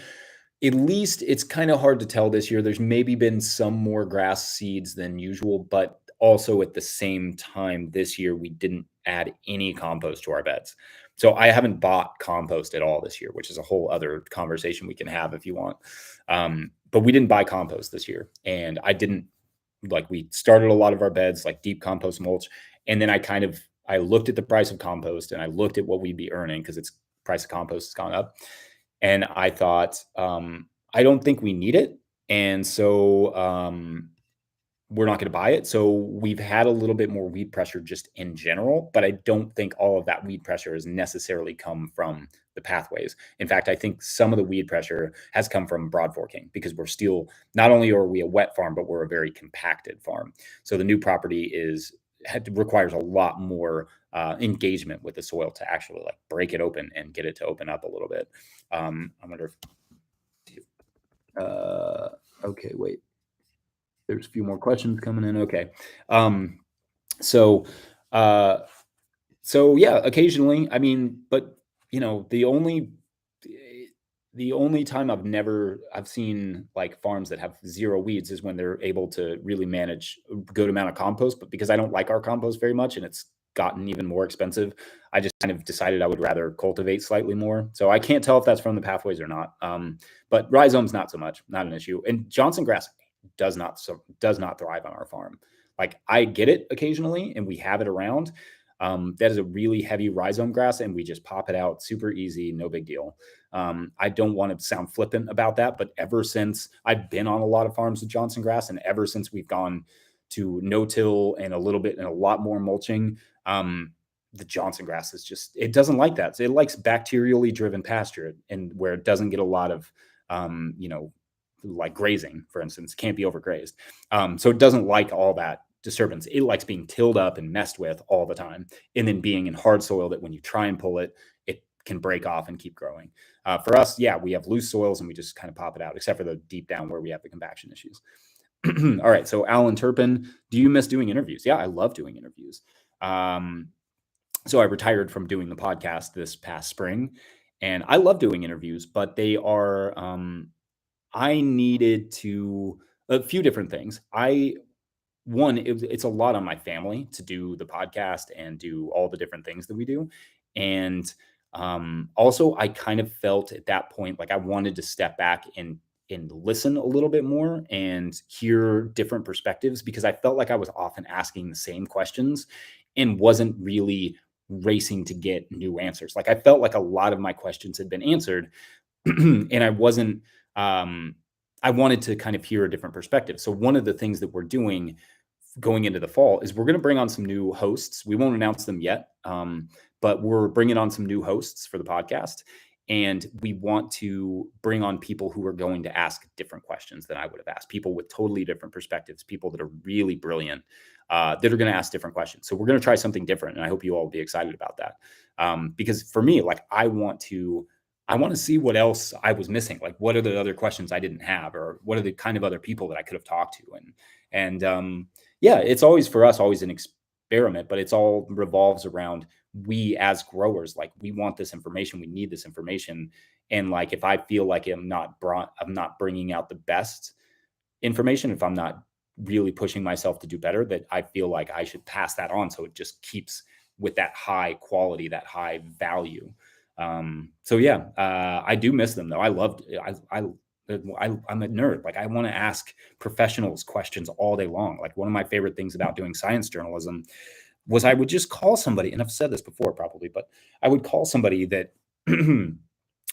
At least it's kind of hard to tell this year. There's maybe been some more grass seeds than usual, but also at the same time this year, we didn't add any compost to our beds. So I haven't bought compost at all this year, which is a whole other conversation we can have if you want. But we didn't buy compost this year. And I didn't like, we started a lot of our beds, like deep compost mulch. And then I looked at the price of compost and I looked at what we'd be earning because its price of compost has gone up. And I thought, I don't think we need it. And so, we're not going to buy it. So we've had a little bit more weed pressure just in general, but I don't think all of that weed pressure has necessarily come from the pathways. In fact, I think some of the weed pressure has come from broad forking because we're still, not only are we a wet farm, but we're a very compacted farm. So the new property requires a lot more engagement with the soil to actually like break it open and get it to open up a little bit. I wonder if, okay, wait. There's a few more questions coming in. Okay. So, yeah, occasionally, I mean, but you know, the only time I've seen like farms that have zero weeds is when they're able to really manage a good amount of compost. But because I don't like our compost very much and it's gotten even more expensive, I just kind of decided I would rather cultivate slightly more. So I can't tell if that's from the pathways or not. But rhizomes, not so much, not an issue. And Johnson grass does not thrive on our farm. Like I get it occasionally and we have it around. That is a really heavy rhizome grass and we just pop it out super easy, no big deal. I don't want to sound flippant about that, but ever since I've been on a lot of farms with Johnson grass and ever since we've gone to no-till and a little bit and a lot more mulching, the Johnson grass is just, it doesn't like that. So it likes bacterially driven pasture and where it doesn't get a lot of, like grazing, for instance, can't be overgrazed. So it doesn't like all that disturbance. It likes being tilled up and messed with all the time, and then being in hard soil that when you try and pull it, it can break off and keep growing. For us, yeah, we have loose soils and we just kind of pop it out, except for the deep down where we have the compaction issues. All right. So Alan Turpin, do you miss doing interviews? Yeah, I love doing interviews. So I retired from doing the podcast this past spring, and I love doing interviews, but they are, I needed to, a few different things. It's a lot on my family to do the podcast and do all the different things that we do. And also I kind of felt at that point like I wanted to step back and listen a little bit more and hear different perspectives because I felt like I was often asking the same questions and wasn't really racing to get new answers. Like I felt like a lot of my questions had been answered and I wasn't, I wanted to kind of hear a different perspective. So one of the things that we're doing going into the fall is we're going to bring on some new hosts. We won't announce them yet, but we're bringing on some new hosts for the podcast. And we want to bring on people who are going to ask different questions than I would have asked, people with totally different perspectives, people that are really brilliant, that are going to ask different questions. So we're going to try something different. And I hope you all will be excited about that. Because for me, like I want to see what else I was missing. Like, what are the other questions I didn't have, or what are the kind of other people that I could have talked to? And yeah, it's always for us, always an experiment, but it's all revolves around we as growers, like we want this information, we need this information. And like, if I feel like I'm not bringing out the best information, if I'm not really pushing myself to do better, that I feel like I should pass that on. So it just keeps with that high quality, that high value. So yeah, I do miss them though. I'm a nerd. Like I want to ask professionals questions all day long. Like one of my favorite things about doing science journalism was I would just call somebody, and I've said this before probably, but I would call somebody that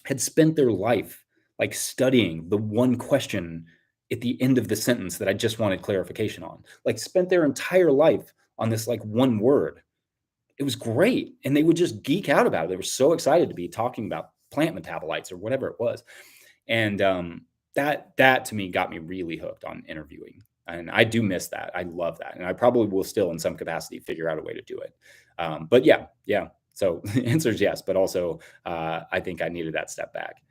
had spent their life like studying the one question at the end of the sentence that I just wanted clarification on, like spent their entire life on this like one word. It was great. And they would just geek out about it. They were so excited to be talking about plant metabolites or whatever it was. And that to me got me really hooked on interviewing. And I do miss that. I love that. And I probably will still in some capacity figure out a way to do it. But yeah. So the answer is yes, but also I think I needed that step back.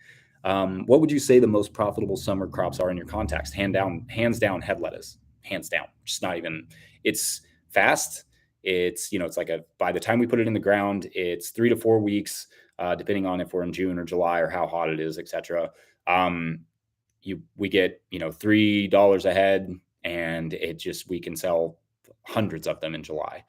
What would you say the most profitable summer crops are in your context? Hands down head lettuce, hands down. Just not even, it's fast. It's, it's like by the time we put it in the ground, it's 3 to 4 weeks, depending on if we're in June or July or how hot it is, et cetera. We get, $3 a head and we can sell hundreds of them in July.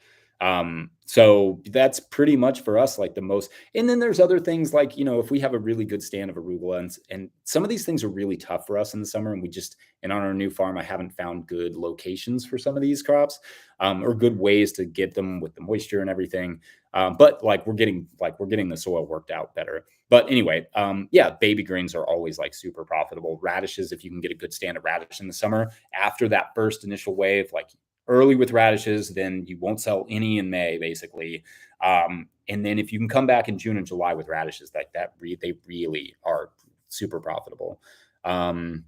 So that's pretty much for us like the most. And then there's other things like, if we have a really good stand of arugula, and some of these things are really tough for us in the summer, and on our new farm, I haven't found good locations for some of these crops, or good ways to get them with the moisture and everything. But like we're getting the soil worked out better. But anyway, yeah, baby greens are always like super profitable. Radishes, if you can get a good stand of radish in the summer after that first initial wave, like early with radishes, then you won't sell any in May, basically. And then if you can come back in June and July with radishes, they really are super profitable. And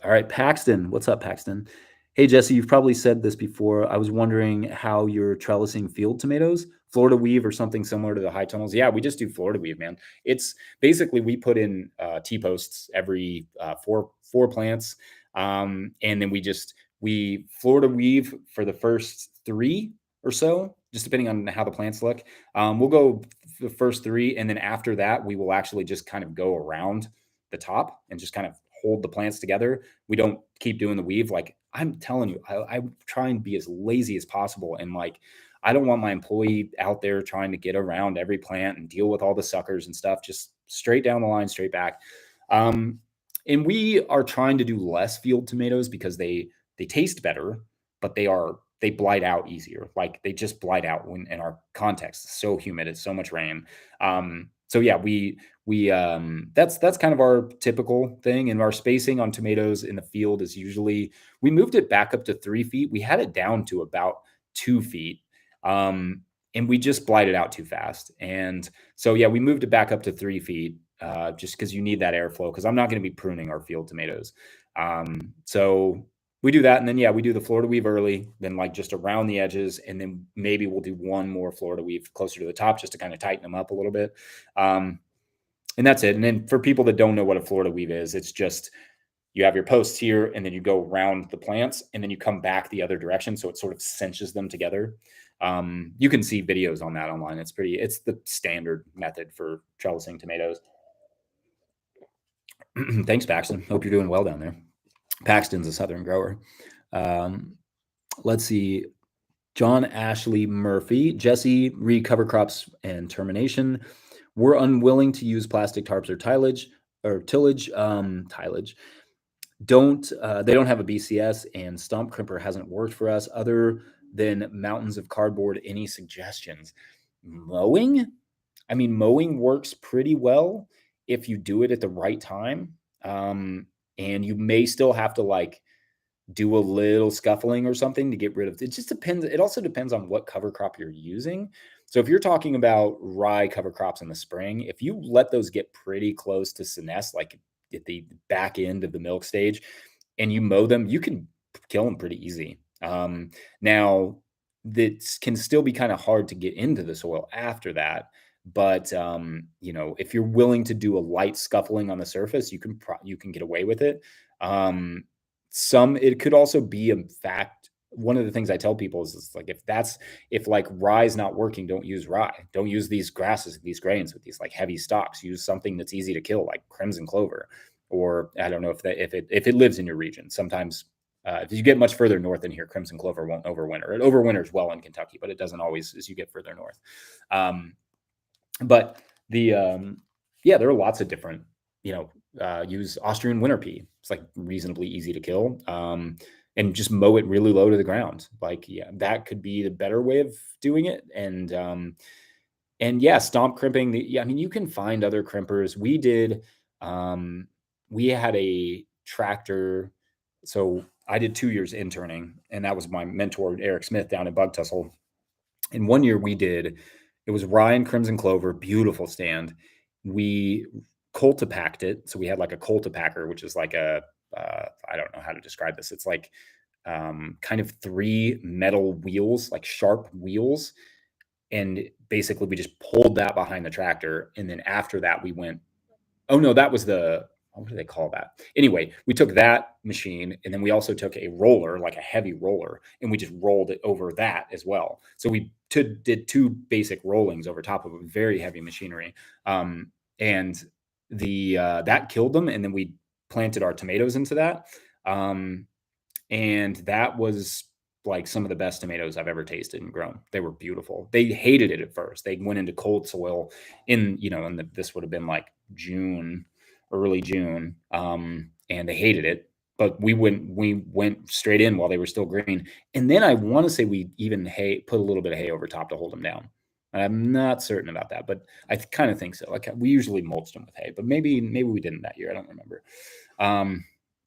all right, Paxton, what's up, Paxton? Hey, Jesse, you've probably said this before. I was wondering how you're trellising field tomatoes, Florida weave or something similar to the high tunnels. Yeah, we just do Florida weave, man. It's basically we put in T-posts every four plants. And then we Florida weave for the first 3 or so, just depending on how the plants look. We'll go the first 3. And then after that, we will actually just kind of go around the top and just kind of hold the plants together. We don't keep doing the weave. Like I'm telling you, I try and be as lazy as possible. And like, I don't want my employee out there trying to get around every plant and deal with all the suckers and stuff, just straight down the line, straight back. And we are trying to do less field tomatoes because they taste better, but they blight out easier. Like they just blight out when in our context. It's so humid, it's so much rain. So yeah, we that's kind of our typical thing. And our spacing on tomatoes in the field is usually, we moved it back up to 3 feet. We had it down to about 2 feet. And we just blighted out too fast. And so, yeah, we moved it back up to 3 feet, just because you need that airflow, because I'm not going to be pruning our field tomatoes. So we do that. And then, yeah, we do the Florida weave early, then like just around the edges. And then maybe we'll do one more Florida weave closer to the top just to kind of tighten them up a little bit. And that's it. And then for people that don't know what a Florida weave is, it's just, you have your posts here and then you go around the plants and then you come back the other direction. So it sort of cinches them together. You can see videos on that online. It's the standard method for trellising tomatoes. Thanks, Paxton. Hope you're doing well down there. Paxton's a Southern grower. Let's see. John Ashley Murphy, Jesse, recover crops and termination. We're unwilling to use plastic tarps or tillage. Tillage. They don't have a BCS, and stump crimper hasn't worked for us. Other than mountains of cardboard, any suggestions? Mowing? I mean, mowing works pretty well if you do it at the right time. And you may still have to like do a little scuffling or something to get rid of it. Just depends. It also depends on what cover crop you're using. So if you're talking about rye cover crops in the spring, if you let those get pretty close to senesce, like at the back end of the milk stage, and you mow them, you can kill them pretty easy. Now, that can still be kind of hard to get into the soil after that. But if you're willing to do a light scuffling on the surface, you can get away with it. It could also be, in fact, one of the things I tell people is like, if like rye is not working, don't use rye. Don't use these grasses, these grains with these like heavy stalks. Use something that's easy to kill, like crimson clover, or I don't know if it lives in your region. Sometimes if you get much further north in here, crimson clover won't overwinter. It overwinters well in Kentucky, but it doesn't always as you get further north. But there are lots of different, use Austrian winter pea. It's like reasonably easy to kill. And just mow it really low to the ground. Like, yeah, that could be the better way of doing it. And yeah, stomp crimping. I mean, you can find other crimpers. We had a tractor. So I did 2 years interning, and that was my mentor, Eric Smith, down at Bug Tussle. And 1 year it was Ryan Crimson Clover, beautiful stand. We cultipacked it. So we had like a cultipacker, which is like I don't know how to describe this. It's like kind of 3 metal wheels, like sharp wheels. And basically we just pulled that behind the tractor. And then after that what do they call that? Anyway, we took that machine and then we also took a roller, like a heavy roller, and we just rolled it over that as well. So we did 2 basic rollings over top of a very heavy machinery. And that killed them. And then we planted our tomatoes into that. And that was like some of the best tomatoes I've ever tasted and grown. They were beautiful. They hated it at first. They went into cold soil this would have been like early June. And they hated it, but we went straight in while they were still green. And then I want to say we even put a little bit of hay over top to hold them down. I'm not certain about that, but I kind of think so. Like we usually mulched them with hay, but maybe we didn't that year. I don't remember.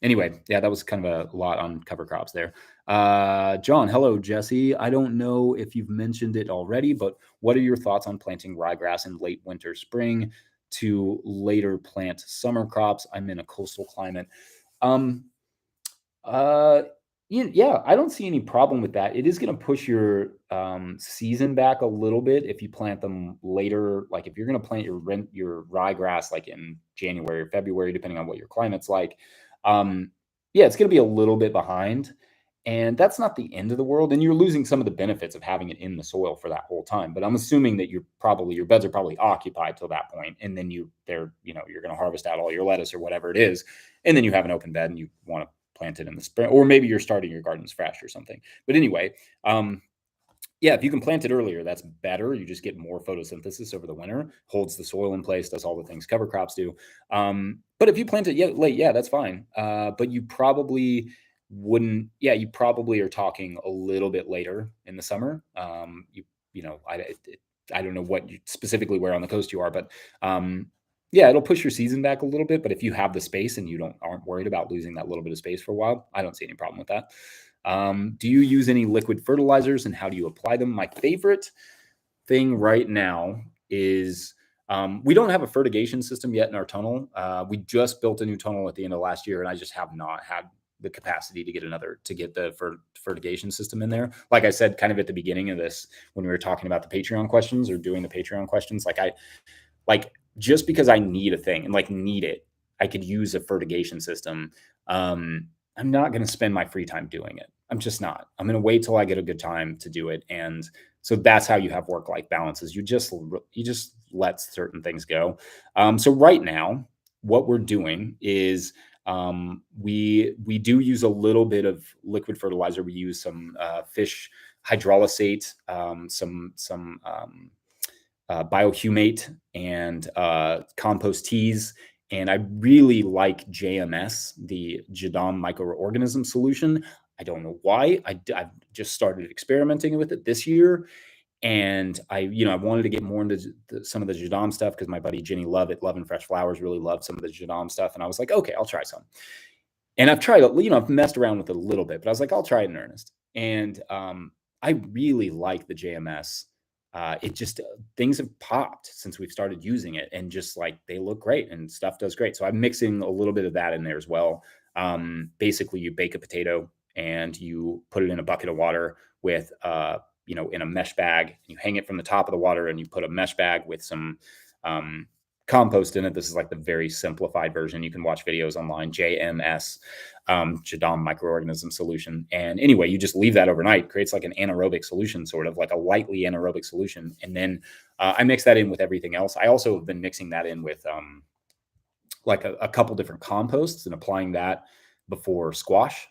Anyway, yeah, that was kind of a lot on cover crops there. John, hello, Jesse. I don't know if you've mentioned it already, but what are your thoughts on planting ryegrass in late winter, spring to later plant summer crops? I'm in a coastal climate. Yeah, I don't see any problem with that. It is going to push your season back a little bit if you plant them later. Like if you're going to plant your ryegrass like in January or February, depending on what your climate's like. Yeah, it's going to be a little bit behind, and that's not the end of the world. And you're losing some of the benefits of having it in the soil for that whole time. But I'm assuming that your beds are probably occupied till that point, and then you're going to harvest out all your lettuce or whatever it is, and then you have an open bed and you want to plant it in the spring, or maybe you're starting your gardens fresh or something. But anyway, yeah, if you can plant it earlier, that's better. You just get more photosynthesis over the winter, holds the soil in place, does all the things cover crops do. But if you plant it late, yeah, that's fine. But you probably wouldn't. Yeah, you probably are talking a little bit later in the summer. I don't know what specifically where on the coast you are, but yeah, it'll push your season back a little bit. But if you have the space and you aren't worried about losing that little bit of space for a while, I don't see any problem with that. Do you use any liquid fertilizers, and how do you apply them? My favorite thing right now is we don't have a fertigation system yet in our tunnel. We just built a new tunnel at the end of last year, and I just have not had the capacity to get the fertigation system in there. Like I said, kind of at the beginning of this, when we were talking about the Patreon questions or doing the Patreon questions, just because I need a thing and need it, I could use a fertigation system. I'm not going to spend my free time doing it. I'm just not. I'm going to wait till I get a good time to do it. And so that's how you have work-life balance, is you just let certain things go. So right now, what we're doing is we do use a little bit of liquid fertilizer. We use some fish hydrolysate, some biohumate, and compost teas. And I really like JMS, the Jadam microorganism solution. I don't know why. I've just started experimenting with it this year. And I wanted to get more into some of the Jadam stuff because my buddy Jenny Love and Fresh Flowers really loved some of the Jadam stuff. And I was like, okay, I'll try some. And I've tried, I've messed around with it a little bit, but I was like, I'll try it in earnest. And I really like the JMS. It just things have popped since we've started using it, and just they look great and stuff does great. So I'm mixing a little bit of that in there as well. Basically, you bake a potato and you put it in a bucket of water with in a mesh bag, and you hang it from the top of the water, and you put a mesh bag with some compost in it. This is the very simplified version. You can watch videos online, JMS, Jadam microorganism solution. And anyway, you just leave that overnight, creates an anaerobic solution, sort of like a lightly anaerobic solution. And then I mix that in with everything else. I also have been mixing that in with a couple different composts and applying that before squash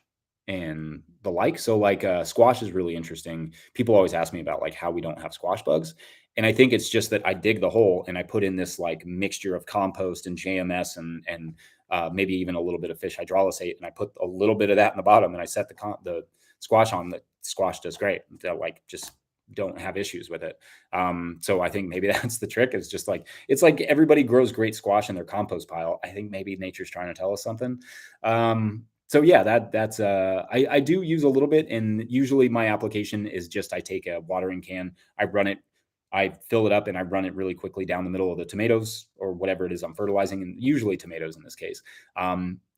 and the like. So squash is really interesting. People always ask me about how we don't have squash bugs. And I think it's just that I dig the hole and I put in this mixture of compost and JMS and maybe even a little bit of fish hydrolysate. And I put a little bit of that in the bottom, and I set the squash on. The squash does great. Just don't have issues with it. So I think maybe that's the trick. It's just it's everybody grows great squash in their compost pile. I think maybe nature's trying to tell us something. So yeah, that's I do use a little bit, and usually my application is just I take a watering can, I fill it up, and I run it really quickly down the middle of the tomatoes or whatever it is I'm fertilizing, and usually tomatoes in this case.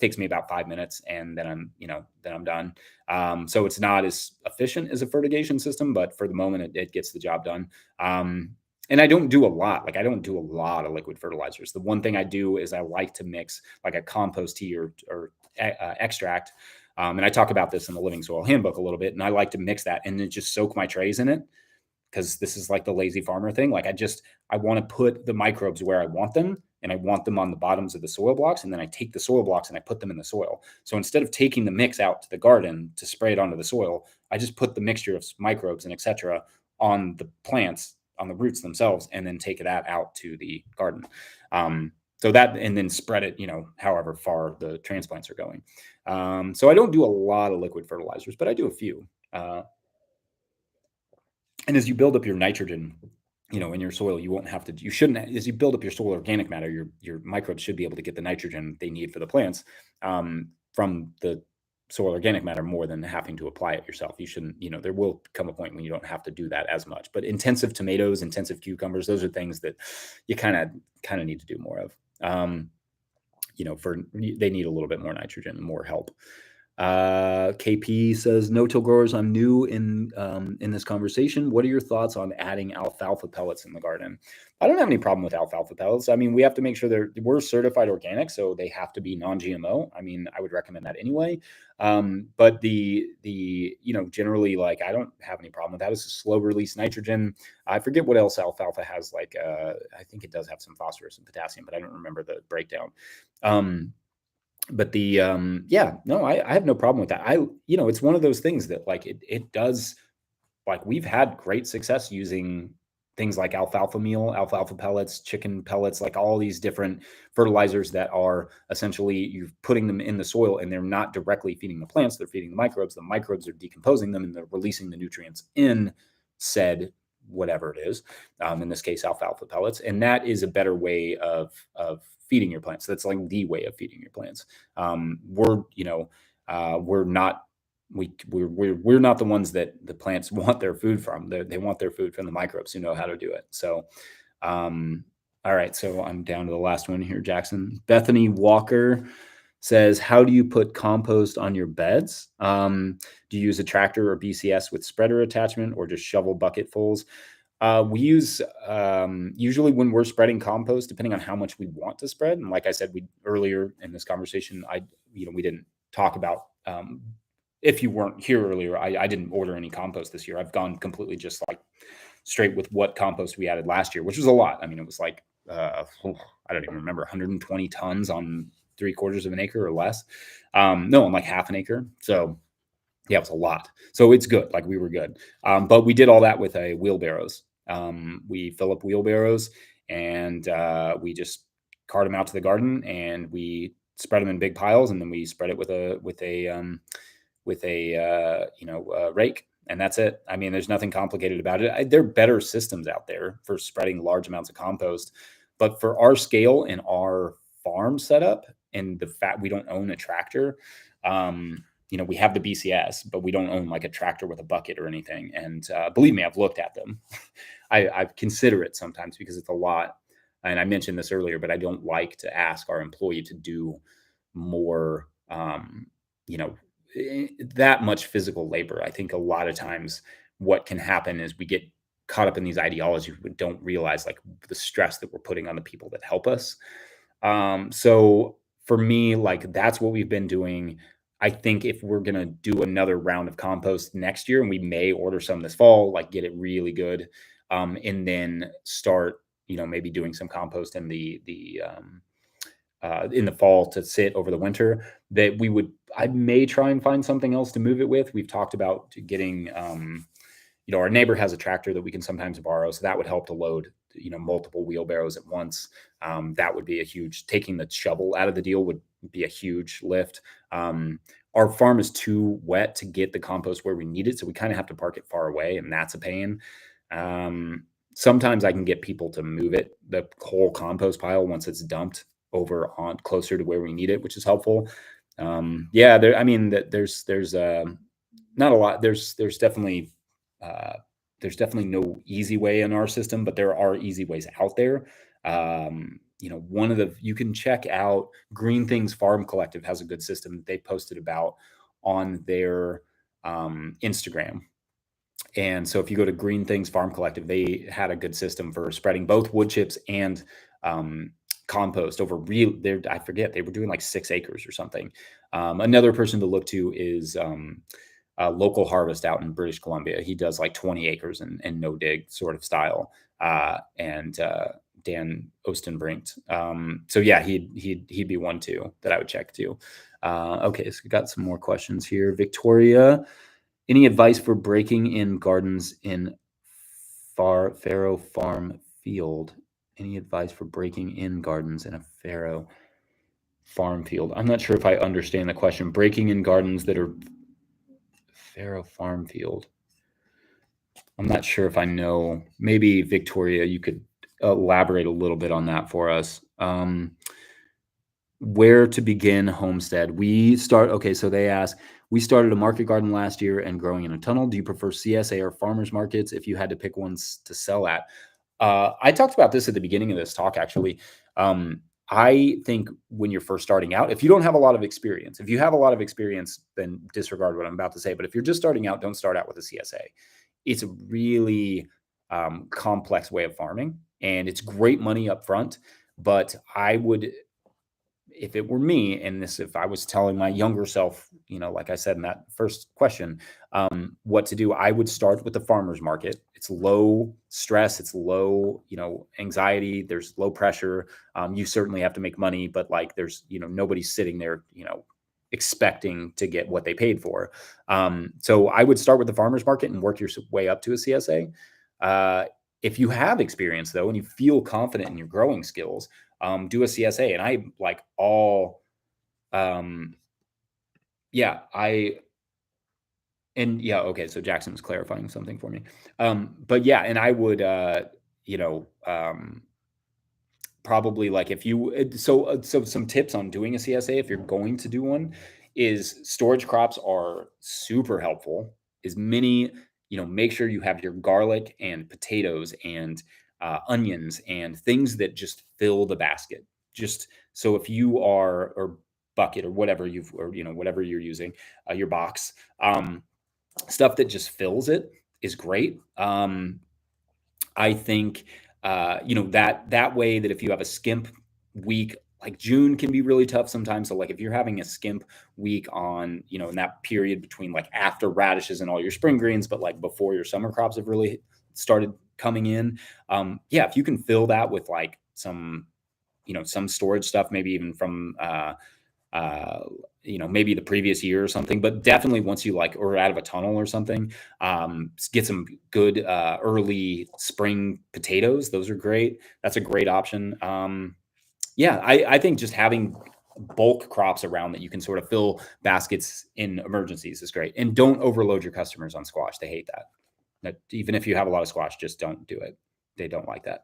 Takes me about 5 minutes, and then I'm done. So it's not as efficient as a fertigation system, but for the moment it gets the job done. And I don't do a lot. I don't do a lot of liquid fertilizers. The one thing I do is I like to mix a compost tea or extract. And I talk about this in the Living Soil Handbook a little bit. And I like to mix that and then just soak my trays in it, because this is the lazy farmer thing. I want to put the microbes where I want them, and I want them on the bottoms of the soil blocks. And then I take the soil blocks and I put them in the soil. So instead of taking the mix out to the garden to spray it onto the soil, I just put the mixture of microbes and etc. on the plants, on the roots themselves, and then take that out to the garden. So that, and then spread it, however far the transplants are going. So I don't do a lot of liquid fertilizers, but I do a few. And as you build up your nitrogen, in your soil, you shouldn't, as you build up your soil organic matter, your microbes should be able to get the nitrogen they need for the plants from the soil organic matter more than having to apply it yourself. You shouldn't, there will come a point when you don't have to do that as much. But intensive tomatoes, intensive cucumbers, those are things that you kind of need to do more of. They need a little bit more nitrogen and more help. KP says, no-till growers, I'm new in this conversation. What are your thoughts on adding alfalfa pellets in the garden? I don't have any problem with alfalfa pellets. I mean, we have to make sure we're certified organic, so they have to be non-GMO. I mean, I would recommend that anyway. But generally, like, I don't have any problem with that. It's a slow release nitrogen. I forget what else alfalfa has. Like, I think it does have some phosphorus and potassium, but I don't remember the breakdown. But I have no problem with that. It's one of those things that, like, it does, like, we've had great success using things like alfalfa meal, alfalfa pellets, chicken pellets, like all these different fertilizers that are essentially you're putting them in the soil and they're not directly feeding the plants. They're feeding the microbes. The microbes are decomposing them and they're releasing the nutrients in said whatever it is. In this case, alfalfa pellets. And that is a better way of feeding your plants. That's like the way of feeding your plants. We're not the ones that the plants want their food from. They want their food from the microbes who know how to do it. So, all right. So I'm down to the last one here, Jackson. Bethany Walker says, how do you put compost on your beds? Do you use a tractor or BCS with spreader attachment or just shovel bucketfuls? We use, usually when we're spreading compost, depending on how much we want to spread. And like I said, earlier in this conversation, we didn't talk about, if you weren't here earlier, I didn't order any compost this year. I've gone completely just like straight with what compost we added last year, which was a lot. I mean, it was like, I don't even remember, 120 tons on 3/4 of an acre or less. No, on like half an acre. So yeah, it was a lot. So it's good. Like, we were good. But we did all that with wheelbarrows. We fill up wheelbarrows and we just cart them out to the garden and we spread them in big piles. And then we spread it with a rake. And that's it. I mean, there's nothing complicated about it. There are better systems out there for spreading large amounts of compost. But for our scale and our farm setup and the fact we don't own a tractor, we have the BCS, but we don't own like a tractor with a bucket or anything. And believe me, I've looked at them. I consider it sometimes because it's a lot. And I mentioned this earlier, but I don't like to ask our employee to do more, that much physical labor. I think a lot of times what can happen is we get caught up in these ideologies, but don't realize like the stress that we're putting on the people that help us. So for me, like, that's what we've been doing. I think if we're going to do another round of compost next year, and we may order some this fall, like get it really good, and then start, maybe doing some compost in in the fall to sit over the winter, I may try and find something else to move it with. We've talked about getting, our neighbor has a tractor that we can sometimes borrow. So that would help to load, multiple wheelbarrows at once. That would be taking the shovel out of the deal would be a huge lift. Our farm is too wet to get the compost where we need it. So we kind of have to park it far away, and that's a pain. Sometimes I can get people to move the whole compost pile once it's dumped over on closer to where we need it, which is helpful. There's not a lot. There's definitely no easy way in our system, but there are easy ways out there. You can check out Green Things Farm Collective has a good system that they posted about on their Instagram. And so if you go to Green Things Farm Collective, they had a good system for spreading both wood chips and compost over I forget, they were doing like 6 acres or something. Another person to look to is Local Harvest out in British Columbia. He does like 20 acres and no dig sort of style. Dan Ostenbrink. So yeah, he'd be one too that I would check too. Okay, so we got some more questions here. Victoria, any advice for breaking in gardens in Farrow farm field? Any advice for breaking in gardens in a Farrow farm field? I'm not sure if I understand the question. Breaking in gardens that are Farrow farm field. I'm not sure if I know. Maybe Victoria, you could elaborate a little bit on that for us. Where to begin homestead? Okay, so they ask, we started a market garden last year and growing in a tunnel. Do you prefer CSA or farmers markets if you had to pick ones to sell at? I talked about this at the beginning of this talk, actually. I think when you're first starting out, if you don't have a lot of experience, if you have a lot of experience, then disregard what I'm about to say. But if you're just starting out, don't start out with a CSA. It's a really complex way of farming, and it's great money up front. But I would, if it were me, and if I was telling my younger self, like I said in that first question, what to do, I would start with the farmer's market. It's low stress, it's low, anxiety, there's low pressure. You certainly have to make money, but like there's, nobody's sitting there, expecting to get what they paid for. So I would start with the farmer's market and work your way up to a CSA. If you have experience though, and you feel confident in your growing skills, do a CSA. And I like all, okay. So Jackson's clarifying something for me. But yeah, and I would, probably like if you, so some tips on doing a CSA, if you're going to do one, is storage crops are super helpful. Make sure you have your garlic and potatoes and onions and things that just fill the basket. Just so if you are, or bucket or whatever whatever you're using, your box, stuff that just fills it is great. I think, that way that if you have a skimp week, like June can be really tough sometimes. So like if you're having a skimp week on, in that period between like after radishes and all your spring greens, but like before your summer crops have really started coming in. If you can fill that with like some storage stuff, maybe even from, maybe the previous year or something, but definitely once you or out of a tunnel or something, get some good early spring potatoes. Those are great. That's a great option. I think just having bulk crops around that you can sort of fill baskets in emergencies is great. And don't overload your customers on squash. They hate that. Even if you have a lot of squash, just don't do it. They don't like that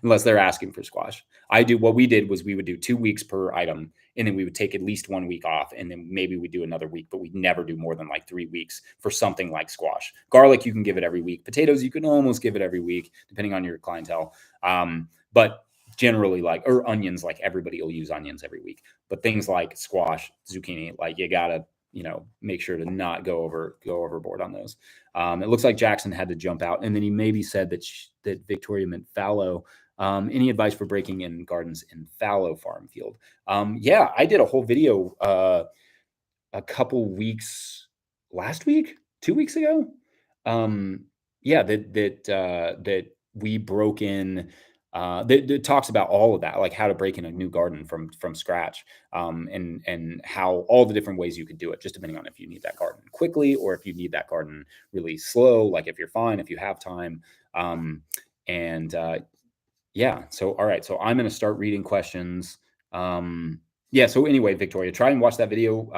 unless they're asking for squash. What we did was we would do 2 weeks per item, and then we would take at least 1 week off, and then maybe we do another week, but we'd never do more than like 3 weeks for something like squash. Garlic, you can give it every week. Potatoes, you can almost give it every week, depending on your clientele. But generally, or onions, like everybody will use onions every week. But things like squash, zucchini, like you gotta, make sure to not go overboard on those. It looks like Jackson had to jump out, and then he maybe said that Victoria meant fallow. Any advice for breaking in gardens in fallow farm field? I did a whole video a couple weeks last week, 2 weeks ago. That we broke in. That talks about all of that, like how to break in a new garden from scratch, and how all the different ways you could do it, just depending on if you need that garden quickly or if you need that garden really slow. Like if you're fine, if you have time, So all right, so I'm going to start reading questions. So anyway, Victoria, try and watch that video.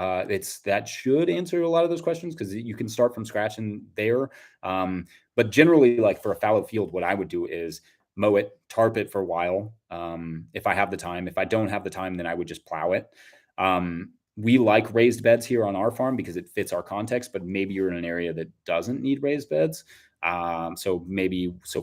That should answer a lot of those questions because you can start from scratch in there. But generally, like for a fallow field, what I would do is mow it, tarp it for a while. If I have the time. If I don't have the time, then I would just plow it. We like raised beds here on our farm because it fits our context, but maybe you're in an area that doesn't need raised beds. So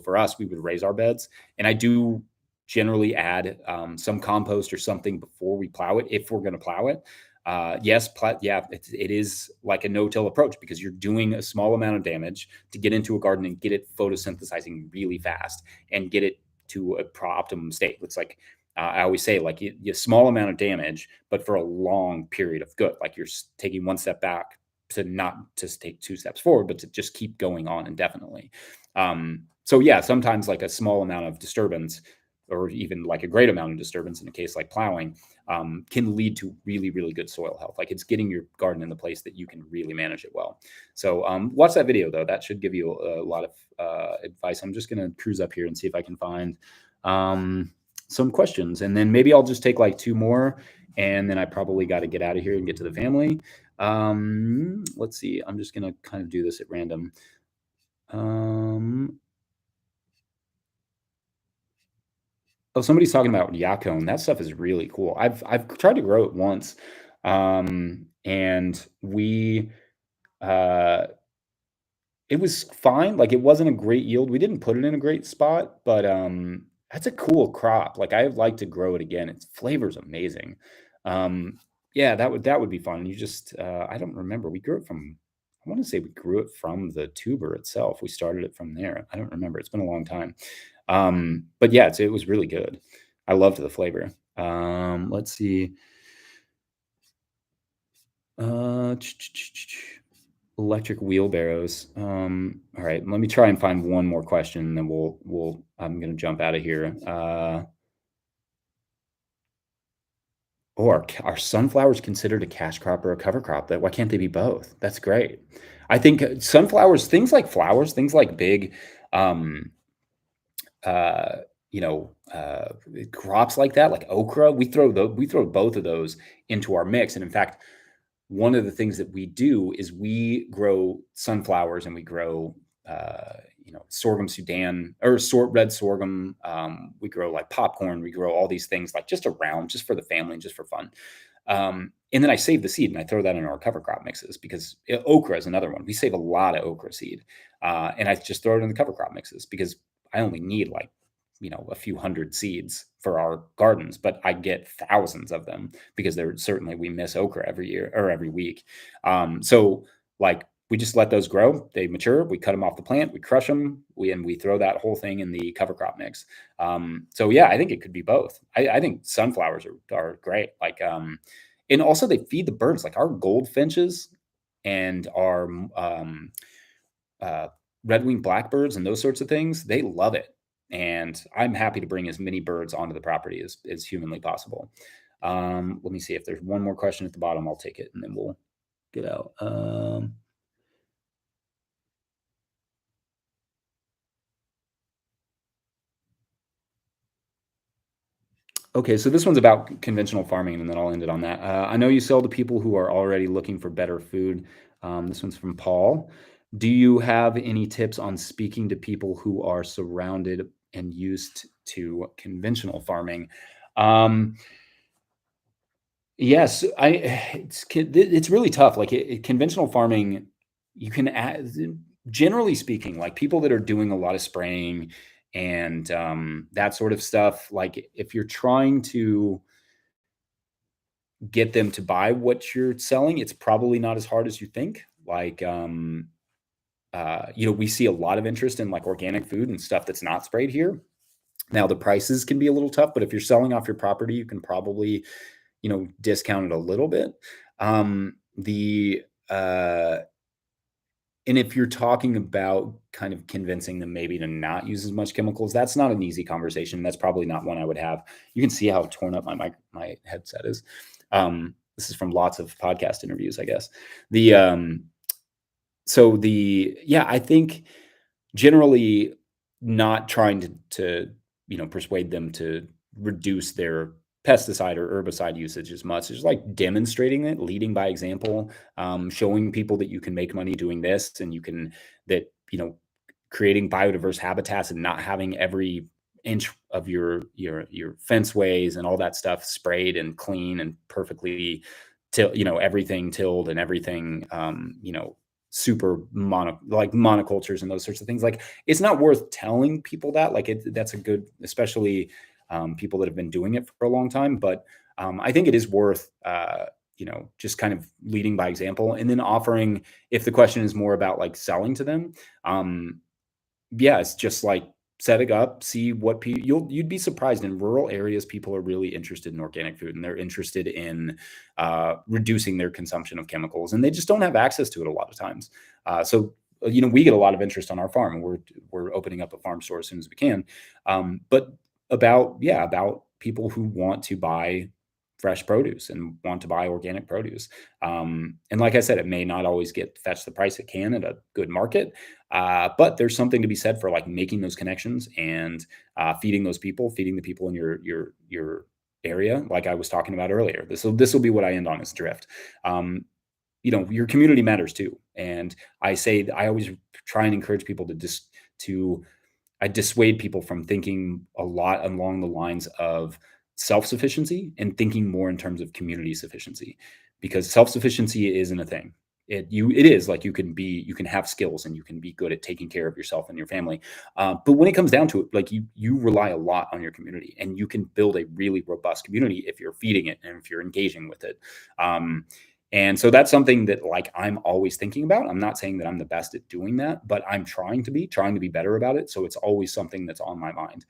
for us, we would raise our beds, and I do generally add some compost or something before we plow it, if we're going to plow it. It is like a no-till approach because you're doing a small amount of damage to get into a garden and get it photosynthesizing really fast and get it to a optimum state. It's like, I always say, like a small amount of damage, but for a long period of good. Like you're taking one step back to not to take 2 steps forward, but to just keep going on indefinitely. Sometimes like a small amount of disturbance or even like a great amount of disturbance in a case like plowing, can lead to really, really good soil health. Like it's getting your garden in the place that you can really manage it well. So watch that video though. That should give you a lot of advice. I'm just going to cruise up here and see if I can find some questions, and then maybe I'll just take like two more, and then I probably got to get out of here and get to the family. Let's see. I'm just going to kind of do this at random. Oh, somebody's talking about Yacon. That stuff is really cool. I've tried to grow it once, and we it was fine. Like it wasn't a great yield. We didn't put it in a great spot, but that's a cool crop. Like I'd like to grow it again. Its flavor's amazing. Um, yeah, that would be fun. You just I don't remember. We grew it from. I want to say we grew it from the tuber itself. We started it from there. I don't remember. It's been a long time. But yeah, it was really good. I loved the flavor. Let's see. Electric wheelbarrows. All right, let me try and find one more question, and then we'll. I'm gonna jump out of here. Or are sunflowers considered a cash crop or a cover crop? That why can't they be both? That's great. I think sunflowers, things like big, um, uh, you know, crops like that, like okra. We throw both of those into our mix, and in fact, one of the things that we do is we grow sunflowers and we grow sorghum Sudan or red sorghum. We grow like popcorn. We grow all these things like just around, just for the family and just for fun. And then I save the seed and I throw that in our cover crop mixes because okra is another one. We save a lot of okra seed, and I just throw it in the cover crop mixes because I only need like a few hundred seeds for our gardens, but I get thousands of them because we miss okra every year or every week. So like we just let those grow, they mature, we cut them off the plant, we crush them, we throw that whole thing in the cover crop mix. So yeah, I think it could be both. I think sunflowers are great. Like, and also they feed the birds, like our goldfinches and our uh, red-winged blackbirds and those sorts of things, they love it. And I'm happy to bring as many birds onto the property as humanly possible. Let me see if there's one more question at the bottom. I'll take it and then we'll get out. Okay, so this one's about conventional farming, and then I'll end it on that. I know you sell to people who are already looking for better food. This one's from Paul. Do you have any tips on speaking to people who are surrounded and used to conventional farming? Um, yes, it's really tough. Like conventional farming, you can add, generally speaking, like people that are doing a lot of spraying and that sort of stuff. Like if you're trying to get them to buy what you're selling, it's probably not as hard as you think. Like, we see a lot of interest in like organic food and stuff that's not sprayed here. Now the prices can be a little tough, but if you're selling off your property, you can probably, discount it a little bit. The And if you're talking about kind of convincing them maybe to not use as much chemicals, that's not an easy conversation. That's probably not one I would have. You can see how torn up my headset is. This is from lots of podcast interviews, I guess. I think generally not trying to persuade them to reduce their pesticide or herbicide usage as much. It's like demonstrating it, leading by example, showing people that you can make money doing this, and creating biodiverse habitats and not having every inch of your fence ways and all that stuff sprayed and clean and perfectly everything tilled and everything super monocultures and those sorts of things. Like it's not worth telling people that. That's a good, especially people that have been doing it for a long time. But I think it is worth just kind of leading by example, and then offering, if the question is more about like selling to them, it's just like setting up, see what you'd be surprised. In rural areas, people are really interested in organic food, and they're interested in reducing their consumption of chemicals, and they just don't have access to it a lot of times. We get a lot of interest on our farm, and we're opening up a farm store as soon as we can. But about people who want to buy fresh produce and want to buy organic produce. And like I said, it may not always get fetch the price it can at a good market, but there's something to be said for like making those connections and feeding those people, feeding the people in your area, like I was talking about earlier. This will be what I end on is drift. Your community matters too, and I always try and encourage people to just to I dissuade people from thinking a lot along the lines of self-sufficiency and thinking more in terms of community sufficiency, because self-sufficiency isn't a thing. It is like you can have skills and you can be good at taking care of yourself and your family, but when it comes down to it, like you rely a lot on your community, and you can build a really robust community if you're feeding it and if you're engaging with it. And so that's something that like I'm always thinking about. I'm not saying that I'm the best at doing that, but I'm trying to be better about it. So it's always something that's on my mind,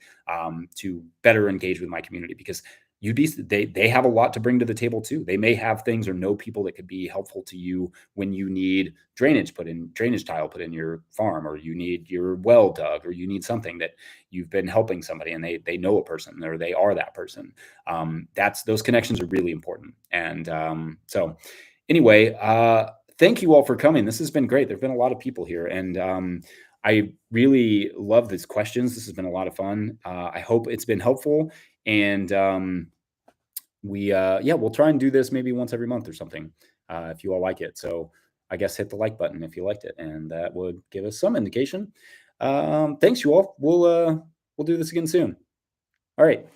to better engage with my community, because they have a lot to bring to the table too. They may have things or know people that could be helpful to you when you need drainage tile put in your farm, or you need your well dug, or you need something that you've been helping somebody and they know a person or they are that person. That's those connections are really important. And so anyway, thank you all for coming. This has been great. There've been a lot of people here, and I really love these questions. This has been a lot of fun. I hope it's been helpful, and we'll try and do this maybe once every month or something, if you all like it. So I guess hit the like button if you liked it, and that would give us some indication. Thanks, you all. We'll do this again soon. All right.